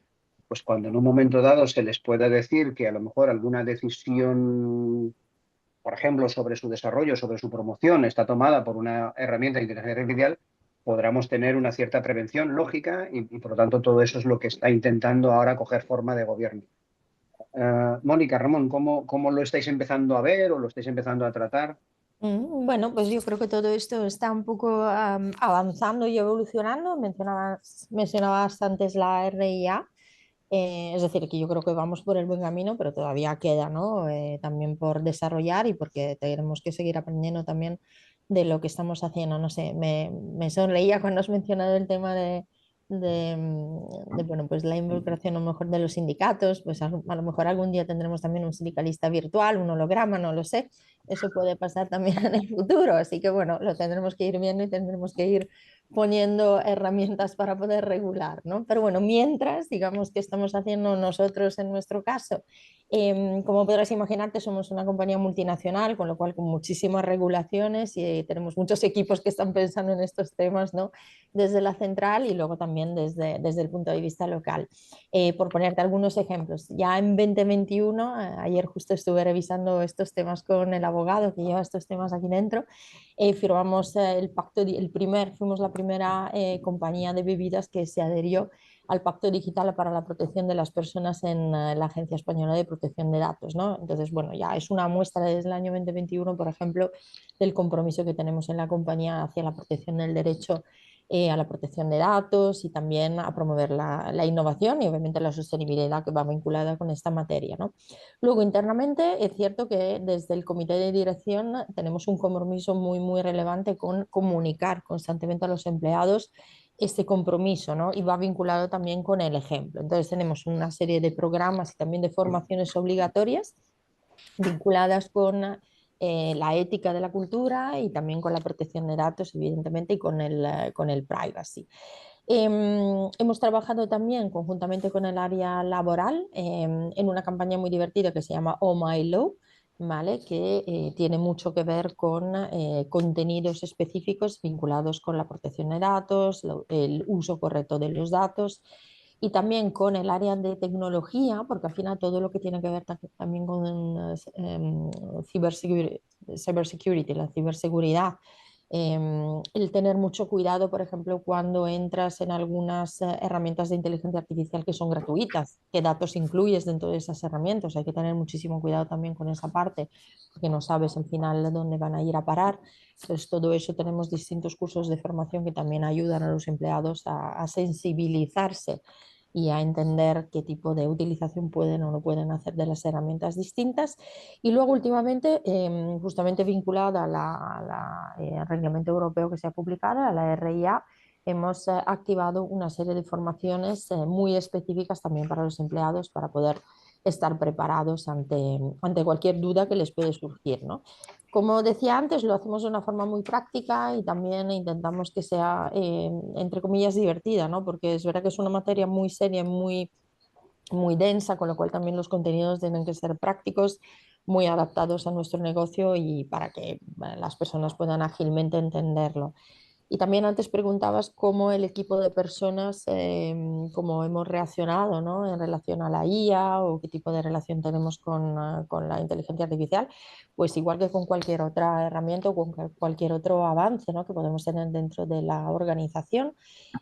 cuando en un momento dado se les pueda decir que a lo mejor alguna decisión, por ejemplo, sobre su desarrollo, sobre su promoción, está tomada por una herramienta de inteligencia artificial, podremos tener una cierta prevención lógica y por lo tanto todo eso es lo que está intentando ahora coger forma de gobierno. Mónica, Ramón, ¿cómo lo estáis empezando a ver o lo estáis empezando a tratar? Bueno, pues yo creo que todo esto está un poco avanzando y evolucionando. Mencionabas antes la RIA, es decir, que yo creo que vamos por el buen camino, pero todavía queda, ¿no? También por desarrollar y porque tenemos que seguir aprendiendo también de lo que estamos haciendo. No sé, me sonreía cuando has mencionado el tema bueno, pues la involucración a lo mejor de los sindicatos, pues a lo mejor algún día tendremos también un sindicalista virtual, un holograma, no lo sé, eso puede pasar también en el futuro. Así que bueno, lo tendremos que ir viendo y tendremos que ir poniendo herramientas para poder regular, ¿no? Pero bueno, mientras, digamos, que estamos haciendo nosotros en nuestro caso. Como podrás imaginarte, somos una compañía multinacional, con lo cual con muchísimas regulaciones y tenemos muchos equipos que están pensando en estos temas, ¿no? Desde la central y luego también desde el punto de vista local. Por ponerte algunos ejemplos, ya en 2021, ayer justo estuve revisando estos temas con el abogado que lleva estos temas aquí dentro, firmamos el pacto, fuimos la primera compañía de bebidas que se adherió al Pacto Digital para la Protección de las Personas en la Agencia Española de Protección de Datos, ¿no? Entonces, bueno, ya es una muestra desde el año 2021, por ejemplo, del compromiso que tenemos en la compañía hacia la protección del derecho a la protección de datos y también a promover la innovación y obviamente la sostenibilidad que va vinculada con esta materia, ¿no? Luego, internamente, es cierto que desde el comité de dirección tenemos un compromiso muy, muy relevante con comunicar constantemente a los empleados este compromiso, ¿no? Y va vinculado también con el ejemplo. Entonces, tenemos una serie de programas y también de formaciones obligatorias vinculadas con la ética de la cultura y también con la protección de datos, evidentemente, y con el privacy. Hemos trabajado también conjuntamente con el área laboral en una campaña muy divertida que se llama Oh My Law, ¿vale? Que tiene mucho que ver con contenidos específicos vinculados con la protección de datos, el uso correcto de los datos y también con el área de tecnología, porque al final todo lo que tiene que ver también con cybersecurity, la ciberseguridad, el tener mucho cuidado, por ejemplo, cuando entras en algunas herramientas de inteligencia artificial que son gratuitas, qué datos incluyes dentro de esas herramientas. Hay que tener muchísimo cuidado también con esa parte, porque no sabes al final dónde van a ir a parar. Entonces, todo eso tenemos distintos cursos de formación que también ayudan a los empleados a sensibilizarse y a entender qué tipo de utilización pueden o no pueden hacer de las herramientas distintas. Y luego últimamente, justamente vinculada al reglamento europeo que se ha publicado, a la RIA, hemos activado una serie de formaciones muy específicas también para los empleados para poder estar preparados ante cualquier duda que les puede surgir, ¿no? Como decía antes, lo hacemos de una forma muy práctica y también intentamos que sea, entre comillas, divertida, ¿no? Porque es verdad que es una materia muy seria, muy, muy densa, con lo cual también los contenidos tienen que ser prácticos, muy adaptados a nuestro negocio y para que las personas puedan ágilmente entenderlo. Y también antes preguntabas cómo el equipo de personas, cómo hemos reaccionado, ¿no? En relación a la IA o qué tipo de relación tenemos con la inteligencia artificial. Pues igual que con cualquier otra herramienta o con cualquier otro avance, ¿no? Que podemos tener dentro de la organización.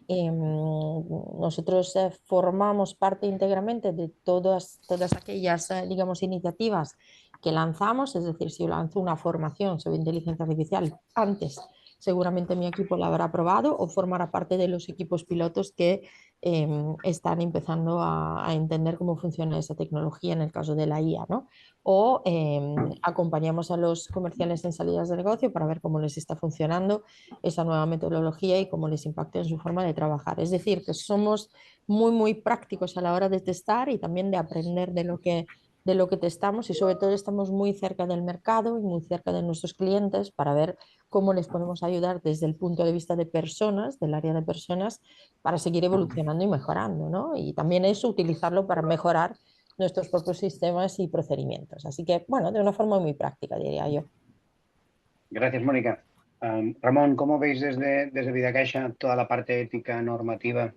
Nosotros formamos parte íntegramente de todas aquellas, digamos, iniciativas que lanzamos. Es decir, si yo lanzo una formación sobre inteligencia artificial antes, seguramente mi equipo la habrá probado o formará parte de los equipos pilotos que están empezando a entender cómo funciona esa tecnología en el caso de la IA, ¿no? O acompañamos a los comerciales en salidas de negocio para ver cómo les está funcionando esa nueva metodología y cómo les impacta en su forma de trabajar. Es decir, que somos muy, muy prácticos a la hora de testar y también de aprender de lo que testamos y sobre todo estamos muy cerca del mercado y muy cerca de nuestros clientes para ver cómo les podemos ayudar desde el punto de vista de personas, del área de personas, para seguir evolucionando y mejorando, ¿no? Y también eso utilizarlo para mejorar nuestros propios sistemas y procedimientos. Así que, bueno, de una forma muy práctica, diría yo. Gracias, Mónica. Ramón, ¿cómo veis desde Vidacaixa toda la parte ética, normativa?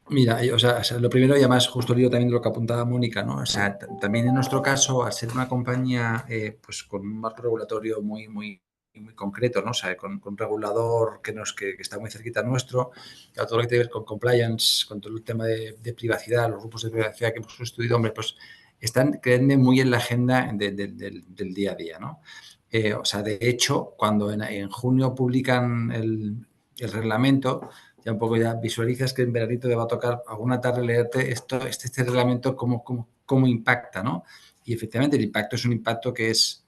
Mira, o sea, lo primero, y además justo el lío también de lo que apuntaba Mónica, ¿no? O sea, también en nuestro caso, al ser una compañía pues con un marco regulatorio muy, muy, muy concreto, ¿no? O sea, con un regulador que está muy cerquita nuestro, todo lo que tiene que ver con compliance, con todo el tema de privacidad, los grupos de privacidad que hemos estudiado, hombre, pues están, créanme, muy en la agenda del día a día, ¿no? O sea, de hecho, cuando en junio publican el reglamento, ya un poco ya visualizas que en veranito te va a tocar alguna tarde leerte este reglamento, cómo impacta, ¿no? Y efectivamente el impacto es un impacto que es,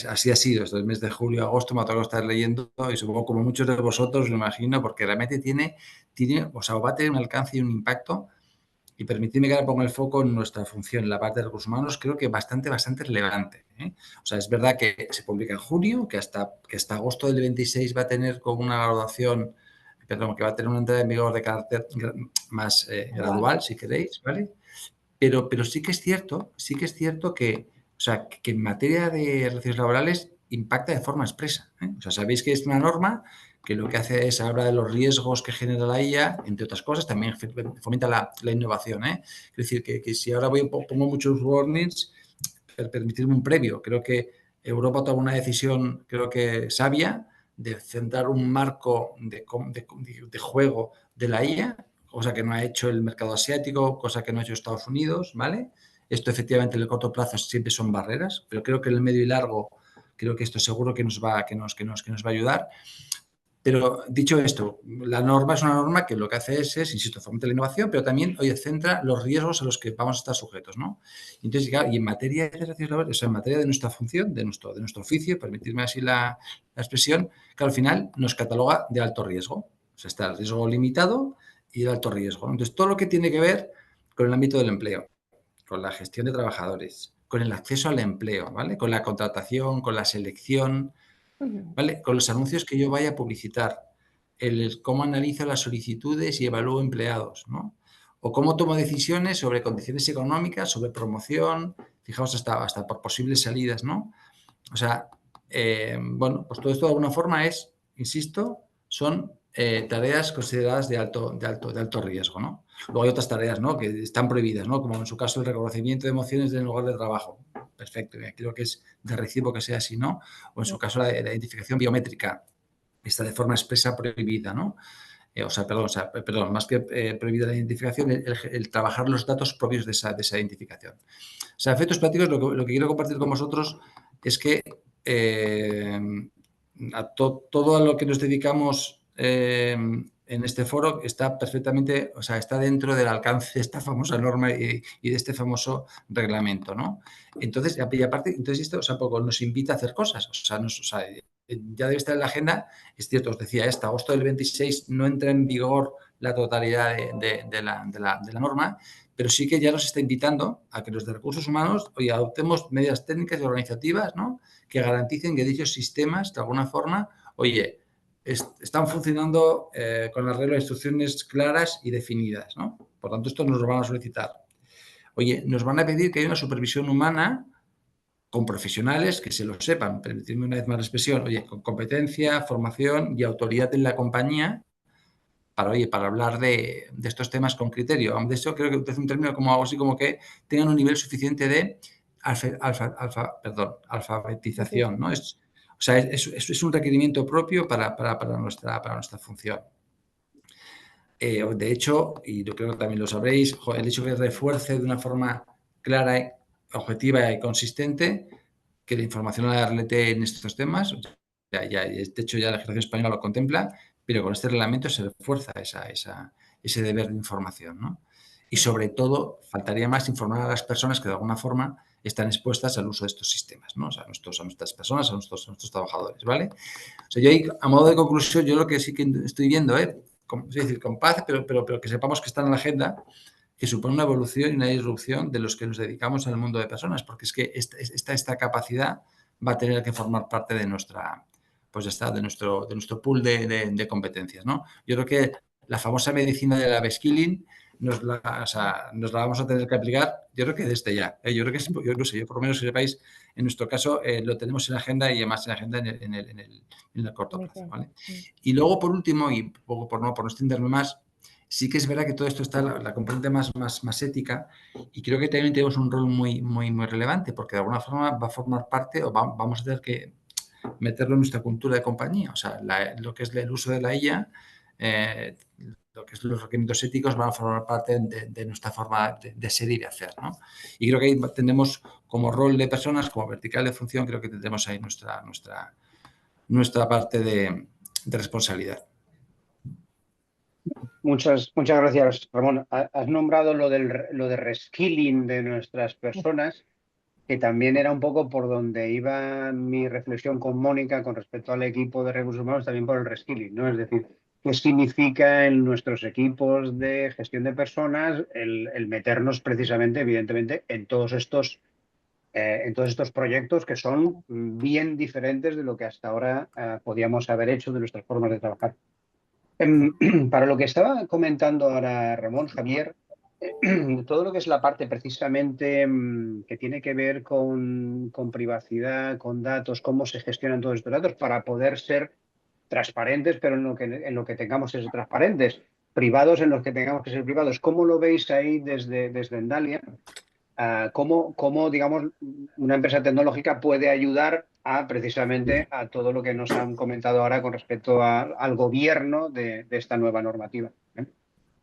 así ha sido, desde el mes de julio, agosto me ha tocado estar leyendo y supongo como muchos de vosotros lo imagino, porque realmente tiene, o sea, va a tener un alcance y un impacto Y permitidme que ahora ponga el foco en nuestra función, en la parte de recursos humanos, creo que bastante relevante. O sea, es verdad que se publica en junio, que hasta agosto del 26 va a tener como una graduación, perdón, que va a tener una entrada en vigor de carácter más gradual, si queréis, ¿vale? Pero sí que es cierto que, o sea, que en materia de relaciones laborales impacta de forma expresa. O sea, sabéis que es una norma que lo que hace es hablar de los riesgos que genera la IA, entre otras cosas, también fomenta la innovación. Es decir, que si ahora pongo muchos warnings, permitirme un previo. Creo que Europa toma una decisión, creo que sabia, de centrar un marco de juego de la IA, cosa que no ha hecho el mercado asiático, cosa que no ha hecho Estados Unidos, ¿vale? Esto efectivamente en el corto plazo siempre son barreras, pero creo que en el medio y largo creo que esto seguro que nos va a ayudar. Pero dicho esto, la norma es una norma que lo que hace es insisto, fomenta la innovación, pero también, centra los riesgos a los que vamos a estar sujetos, ¿no? Entonces, claro, y en materia de relaciones laborales, o sea, en materia de nuestra función, de nuestro oficio, permitirme así la expresión, que al final nos cataloga de alto riesgo. O sea, está el riesgo limitado y el alto riesgo, ¿no? Entonces, todo lo que tiene que ver con el ámbito del empleo, con la gestión de trabajadores, con el acceso al empleo, ¿vale? Con la contratación, con la selección, ¿vale? Con los anuncios que yo vaya a publicitar, cómo analizo las solicitudes y evalúo empleados, ¿no? O cómo tomo decisiones sobre condiciones económicas, sobre promoción, fijaos hasta por posibles salidas, ¿no? O sea, bueno, pues todo esto de alguna forma insisto, son tareas consideradas de alto riesgo, ¿no? Luego hay otras tareas, ¿no?, que están prohibidas, ¿no?, como en su caso el reconocimiento de emociones en el lugar de trabajo. Perfecto, creo que es de recibo que sea así, ¿no? O en su caso la identificación biométrica está de forma expresa prohibida, ¿no? Perdón, más que prohibida la identificación, el trabajar los datos propios de esa identificación. O sea, efectos prácticos, lo que quiero compartir con vosotros es que todo a lo que nos dedicamos en este foro está perfectamente, o sea, está dentro del alcance de esta famosa norma y de este famoso reglamento, ¿no? Entonces, y aparte, esto, o sea, poco nos invita a hacer cosas, ya debe estar en la agenda. Es cierto, os decía, hasta agosto del 26 no entra en vigor la totalidad de la norma, pero sí que ya nos está invitando a que los de recursos humanos adoptemos medidas técnicas y organizativas, ¿no?, que garanticen que dichos sistemas, de alguna forma, están funcionando con las reglas de instrucciones claras y definidas, ¿no? Por tanto, esto nos lo van a solicitar. Nos van a pedir que haya una supervisión humana con profesionales que se lo sepan, permitidme una vez más la expresión, con competencia, formación y autoridad en la compañía para hablar de estos temas con criterio. De eso creo que es un término como algo así como que tengan un nivel suficiente de alfabetización, ¿no? Es un requerimiento propio para nuestra función. De hecho, y yo creo que también lo sabréis, el hecho que refuerce de una forma clara, objetiva y consistente que la información a la RLT en estos temas, de hecho ya la legislación española lo contempla, pero con este reglamento se refuerza ese deber de información, ¿no? Y sobre todo, faltaría más informar a las personas que de alguna forma están expuestas al uso de estos sistemas, ¿no? O sea, a nuestras personas, a nuestros trabajadores, ¿vale? O sea, yo ahí, a modo de conclusión, yo lo que sí que estoy viendo, es decir, con paz, pero que sepamos que está en la agenda, que supone una evolución y una disrupción de los que nos dedicamos al mundo de personas, porque es que esta capacidad va a tener que formar parte de nuestra, de nuestro pool de competencias, ¿no? Yo creo que la famosa medicina de la reskilling nos la vamos a tener que aplicar, yo creo que desde ya. Yo creo que yo no sé, yo por lo menos que sepáis, en nuestro caso lo tenemos en la agenda y además en la agenda en el corto plazo, ¿vale? Y luego, por último, y poco por no extenderme más, sí que es verdad que todo esto está la componente más ética, y creo que también tenemos un rol muy relevante, porque de alguna forma va a formar parte o vamos a tener que meterlo en nuestra cultura de compañía. O sea, lo que es el uso de la IA, lo que es los requerimientos éticos van a formar parte de nuestra forma de ser y de hacer, ¿no? Y creo que ahí tendremos como rol de personas, como vertical de función, creo que tendremos ahí nuestra parte de responsabilidad. Muchas gracias, Ramón. Has nombrado lo de reskilling de nuestras personas, que también era un poco por donde iba mi reflexión con Mónica con respecto al equipo de recursos humanos, también por el reskilling, ¿no? Es decir, qué significa en nuestros equipos de gestión de personas el meternos precisamente, evidentemente, en todos estos proyectos que son bien diferentes de lo que hasta ahora podíamos haber hecho de nuestras formas de trabajar. Para lo que estaba comentando ahora Ramón, Javier, todo lo que es la parte precisamente que tiene que ver con privacidad, con datos, cómo se gestionan todos estos datos para poder ser transparentes, pero en lo que tengamos que ser transparentes, privados en los que tengamos que ser privados. ¿Cómo lo veis ahí desde Endalia? Cómo, digamos, una empresa tecnológica puede ayudar precisamente a todo lo que nos han comentado ahora con respecto al gobierno de esta nueva normativa.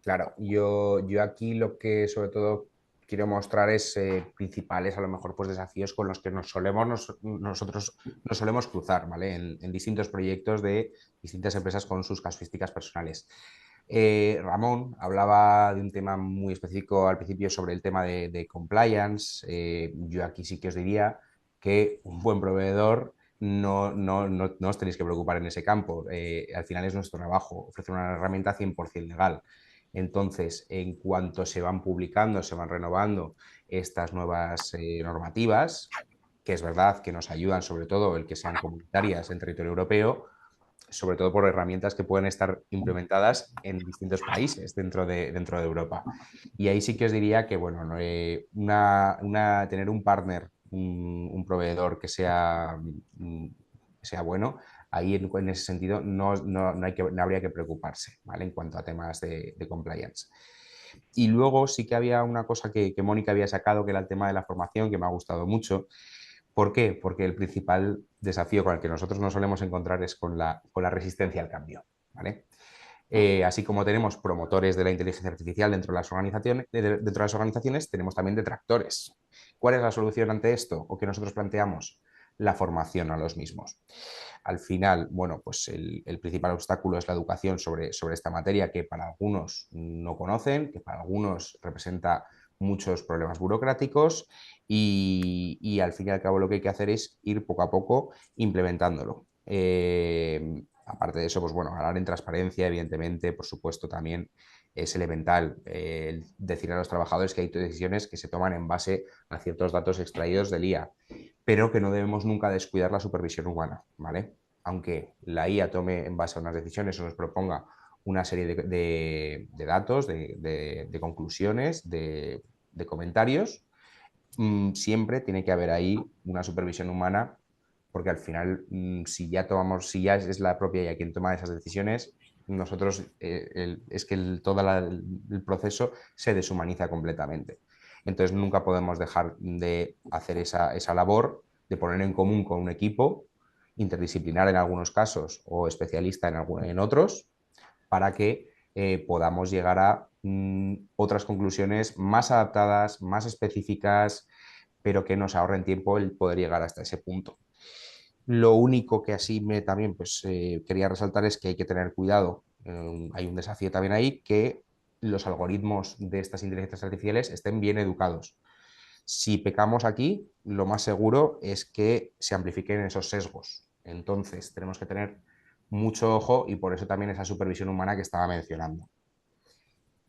Claro, yo aquí lo que sobre todo quiero mostrar es principales, a lo mejor, pues desafíos con los que nosotros nos solemos cruzar, ¿vale? En distintos proyectos de distintas empresas con sus casuísticas personales. Ramón hablaba de un tema muy específico al principio sobre el tema de compliance. Yo aquí sí que os diría que un buen proveedor no os tenéis que preocupar en ese campo. Al final es nuestro trabajo, ofrecer una herramienta 100% legal. Entonces, en cuanto se van publicando, se van renovando estas nuevas normativas, que es verdad que nos ayudan sobre todo el que sean comunitarias en territorio europeo, sobre todo por herramientas que pueden estar implementadas en distintos países dentro de Europa. Y ahí sí que os diría que, bueno, tener un partner, un proveedor que sea bueno, ahí en ese sentido no habría que preocuparse, ¿vale? En cuanto a temas de compliance. Y luego sí que había una cosa que Mónica había sacado, que era el tema de la formación, que me ha gustado mucho. ¿Por qué? Porque el principal desafío con el que nosotros nos solemos encontrar es con la resistencia al cambio, ¿vale? Así como tenemos promotores de la inteligencia artificial dentro de las organizaciones, tenemos también detractores. ¿Cuál es la solución ante esto? ¿O que nosotros planteamos? La formación a los mismos. Al final, bueno, pues el principal obstáculo es la educación sobre esta materia, que para algunos no conocen, que para algunos representa muchos problemas burocráticos y al fin y al cabo lo que hay que hacer es ir poco a poco implementándolo. Aparte de eso, pues bueno, ganar en transparencia, evidentemente, por supuesto, también es elemental decir a los trabajadores que hay decisiones que se toman en base a ciertos datos extraídos del IA, pero que no debemos nunca descuidar la supervisión humana, ¿vale? Aunque la IA tome en base a unas decisiones o nos proponga una serie de datos, de conclusiones, de comentarios, siempre tiene que haber ahí una supervisión humana, porque al final, si ya es la propia IA quien toma esas decisiones, nosotros es que todo el proceso se deshumaniza completamente. Entonces nunca podemos dejar de hacer esa labor de poner en común con un equipo interdisciplinar en algunos casos o especialista en otros, para que podamos llegar a otras conclusiones más adaptadas, más específicas, pero que nos ahorren tiempo el poder llegar hasta ese punto. Lo único que así también pues, quería resaltar es que hay que tener cuidado. Hay un desafío también ahí, que los algoritmos de estas inteligencias artificiales estén bien educados. Si pecamos aquí, lo más seguro es que se amplifiquen esos sesgos. Entonces, tenemos que tener mucho ojo y por eso también esa supervisión humana que estaba mencionando.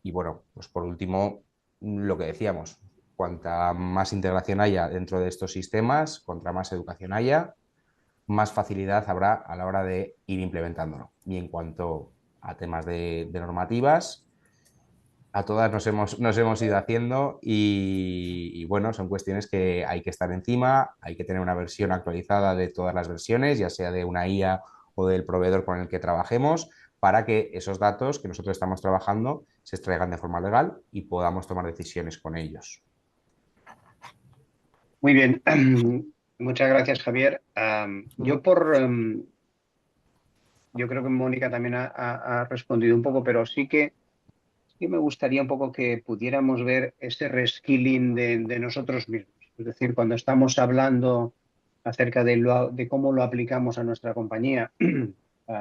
Y bueno, pues por último, lo que decíamos, cuanta más integración haya dentro de estos sistemas, cuanta más educación haya, más facilidad habrá a la hora de ir implementándolo. Y en cuanto a temas de normativas, a todas nos hemos ido haciendo y bueno, son cuestiones que hay que estar encima, hay que tener una versión actualizada de todas las versiones, ya sea de una IA o del proveedor con el que trabajemos, para que esos datos que nosotros estamos trabajando se extraigan de forma legal y podamos tomar decisiones con ellos. Muy bien, muchas gracias, Javier. Yo creo que Mónica también ha respondido un poco, pero sí me gustaría un poco que pudiéramos ver ese reskilling de nosotros mismos. Es decir, cuando estamos hablando acerca de cómo lo aplicamos a nuestra compañía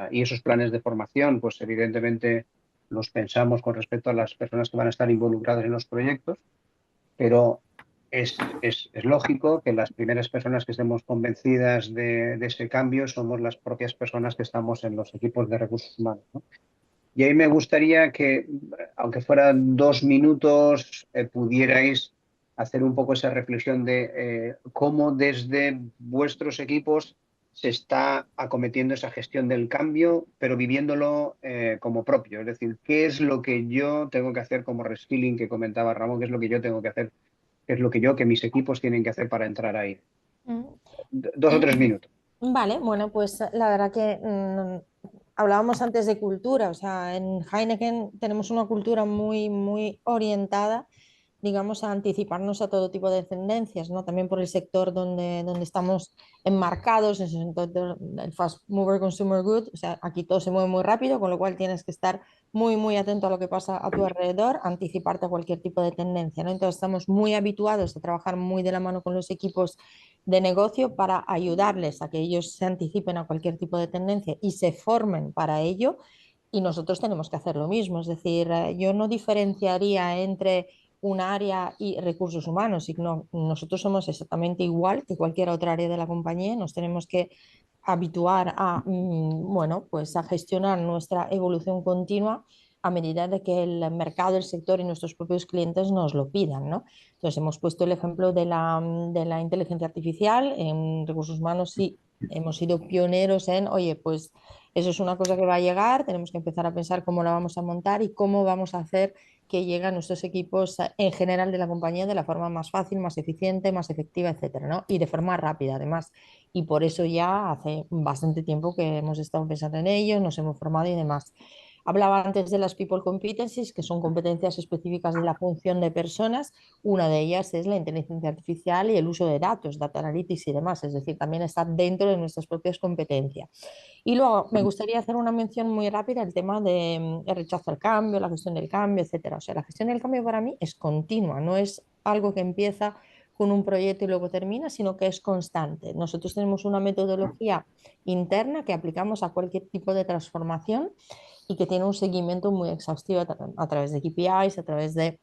y esos planes de formación, pues evidentemente los pensamos con respecto a las personas que van a estar involucradas en los proyectos, pero es lógico que las primeras personas que estemos convencidas de ese cambio somos las propias personas que estamos en los equipos de recursos humanos, ¿no? Y ahí me gustaría que, aunque fueran 2 minutos, pudierais hacer un poco esa reflexión de cómo desde vuestros equipos se está acometiendo esa gestión del cambio, pero viviéndolo como propio. Es decir, ¿qué es lo que yo tengo que hacer como reskilling que comentaba Ramón? ¿Qué es lo que yo tengo que hacer? ¿Qué es lo que mis equipos tienen que hacer para entrar ahí? Mm. 2 o 3 minutos. Vale, bueno, pues la verdad que hablábamos antes de cultura, o sea, en Heineken tenemos una cultura muy, muy orientada, digamos, a anticiparnos a todo tipo de tendencias, ¿no? También por el sector donde estamos enmarcados, en ese sector del fast mover consumer good, o sea, aquí todo se mueve muy rápido, con lo cual tienes que estar muy, muy atento a lo que pasa a tu alrededor, anticiparte a cualquier tipo de tendencia, ¿no? Entonces estamos muy habituados a trabajar muy de la mano con los equipos de negocio para ayudarles a que ellos se anticipen a cualquier tipo de tendencia y se formen para ello. Y nosotros tenemos que hacer lo mismo. Es decir, yo no diferenciaría entre un área y recursos humanos, sino nosotros somos exactamente igual que cualquier otra área de la compañía. Nos tenemos que habituar a, bueno, pues a gestionar nuestra evolución continua a medida de que el mercado, el sector y nuestros propios clientes nos lo pidan, ¿no? Entonces, hemos puesto el ejemplo de la inteligencia artificial. En recursos humanos sí hemos sido pioneros en, oye, pues eso es una cosa que va a llegar, tenemos que empezar a pensar cómo la vamos a montar y cómo vamos a hacer que lleguen a nuestros equipos en general de la compañía de la forma más fácil, más eficiente, más efectiva, etcétera, ¿no? Y de forma rápida, además. Y por eso ya hace bastante tiempo que hemos estado pensando en ello, nos hemos formado y demás. Hablaba antes de las people competencies, que son competencias específicas de la función de personas. Una de ellas es la inteligencia artificial y el uso de datos, data analytics y demás. Es decir, también está dentro de nuestras propias competencias. Y luego me gustaría hacer una mención muy rápida al tema de el rechazo al cambio, la gestión del cambio, etcétera. O sea, la gestión del cambio para mí es continua, no es algo que empieza con un proyecto y luego termina, sino que es constante. Nosotros tenemos una metodología interna que aplicamos a cualquier tipo de transformación y que tiene un seguimiento muy exhaustivo a través de KPIs, a través de,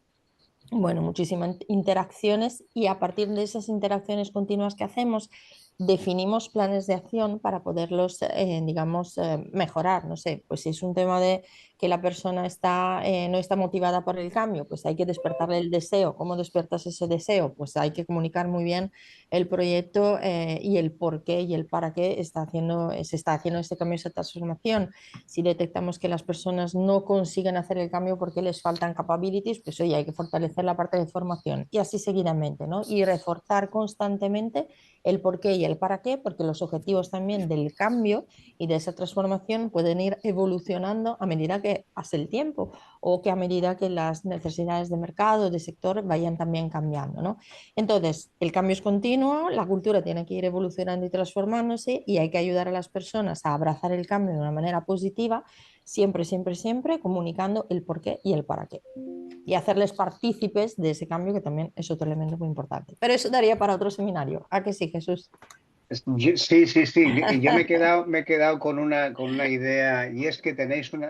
bueno, muchísimas interacciones, y a partir de esas interacciones continuas que hacemos, definimos planes de acción para poderlos, digamos, mejorar. No sé, pues si es un tema de que la persona no está motivada por el cambio, pues hay que despertarle el deseo. ¿Cómo despiertas ese deseo? Pues hay que comunicar muy bien el proyecto y el por qué y el para qué se está haciendo este cambio, esta transformación. Si detectamos que las personas no consiguen hacer el cambio porque les faltan capabilities, pues oye, hay que fortalecer la parte de formación y así seguidamente, ¿no? Y reforzar constantemente el por qué y el para qué, porque los objetivos también del cambio y de esa transformación pueden ir evolucionando a medida que pase el tiempo o que a medida que las necesidades de mercado, de sector vayan también cambiando, ¿no? Entonces, el cambio es continuo, la cultura tiene que ir evolucionando y transformándose y hay que ayudar a las personas a abrazar el cambio de una manera positiva, siempre, siempre, siempre comunicando el por qué y el para qué. Y hacerles partícipes de ese cambio, que también es otro elemento muy importante. Pero eso daría para otro seminario. ¿A que sí, Jesús? Sí, sí, sí. Yo me he quedado con una idea, y es que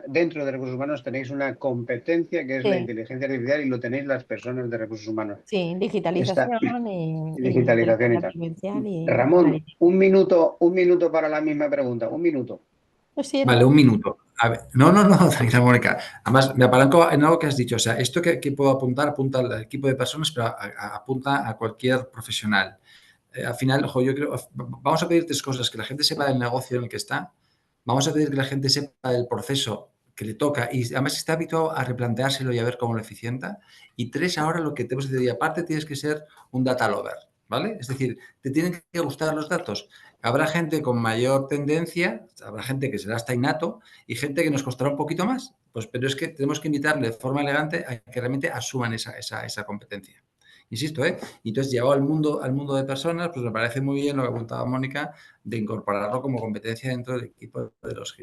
dentro de recursos humanos tenéis una competencia que es la Sí, inteligencia artificial, y lo tenéis las personas de recursos humanos. sí, Esta digitalización y digitalización inteligencia y tal. artificial y Ramón, analítica. un minuto para la misma pregunta. Un minuto. Lo Vale, siento. un minuto. A ver, no, no, no, tranquila, Mónica. Además, me apalanco en algo que has dicho. O sea, esto que puedo apuntar, apunta al equipo de personas, pero apunta a cualquier profesional. Al final, ojo, yo creo, vamos a pedir 3 cosas: que la gente sepa del negocio en el que está, vamos a pedir que la gente sepa del proceso que le toca y además esté habituado a replanteárselo y a ver cómo lo eficienta. Y 3, ahora lo que tenemos que decir, y aparte tienes que ser un data lover, ¿vale? Es decir, te tienen que gustar los datos. Habrá gente con mayor tendencia, habrá gente que será hasta innato y gente que nos costará un poquito más. Pues, pero es que tenemos que invitarle de forma elegante a que realmente asuman esa competencia. Insisto, ¿eh? Y entonces, llevado al mundo de personas, pues me parece muy bien lo que apuntaba Mónica, de incorporarlo como competencia dentro del equipo de los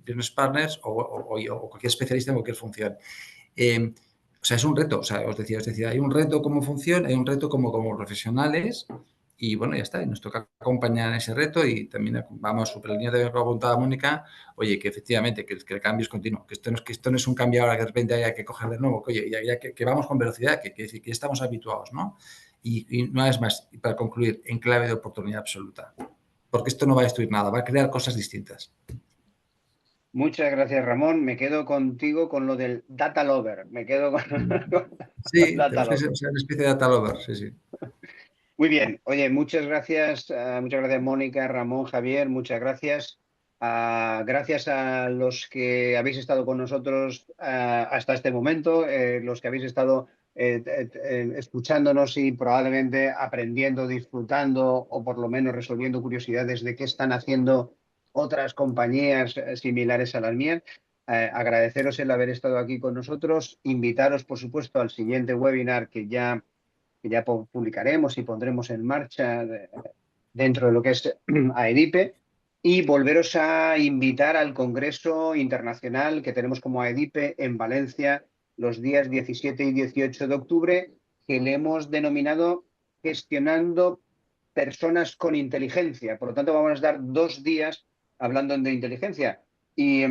business partners o cualquier especialista en cualquier función. O sea, es un reto, o sea, os decía, es decir, hay un reto como función, hay un reto como profesionales y bueno, ya está, y nos toca acompañar en ese reto y también vamos sobre la línea de lo que apuntaba Mónica, oye, que efectivamente, que el cambio es continuo, que esto no es un cambio ahora que de repente haya que coger de nuevo, que oye, ya que vamos con velocidad, que estamos habituados, ¿no? Y una vez más, y para concluir, en clave de oportunidad absoluta, porque esto no va a destruir nada, va a crear cosas distintas. Muchas gracias, Ramón. Me quedo contigo con lo del data lover. Me quedo con, con Sí, data tenemos que lover. ser una especie de data lover, sí, sí. Muy bien. Oye, muchas gracias, Mónica, Ramón, Javier. Muchas gracias. Gracias a los que habéis estado con nosotros hasta este momento, los que habéis estado escuchándonos y probablemente aprendiendo, disfrutando o por lo menos resolviendo curiosidades de qué están haciendo otras compañías similares a las mías. Agradeceros el haber estado aquí con nosotros, invitaros, por supuesto, al siguiente webinar que ya publicaremos y pondremos en marcha dentro de lo que es AEDIPE, y volveros a invitar al Congreso Internacional que tenemos como AEDIPE en Valencia los días 17 y 18 de octubre, que le hemos denominado Gestionando Personas con Inteligencia. Por lo tanto, vamos a estar 2 días hablando de inteligencia y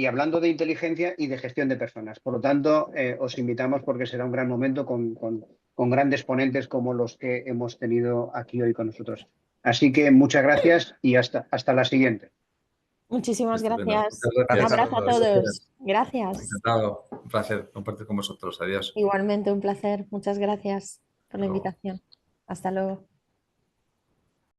hablando de inteligencia y de gestión de personas. Por lo tanto, os invitamos porque será un gran momento con grandes ponentes como los que hemos tenido aquí hoy con nosotros. Así que muchas gracias y hasta la siguiente. Muchísimas Estupendo. gracias. Muchas Un gracias Gracias a a abrazo a todos. todos. todos. Gracias. Encantado. Un placer compartir con vosotros. Adiós. Igualmente un placer. Muchas gracias por Hasta la luego. invitación. Hasta luego.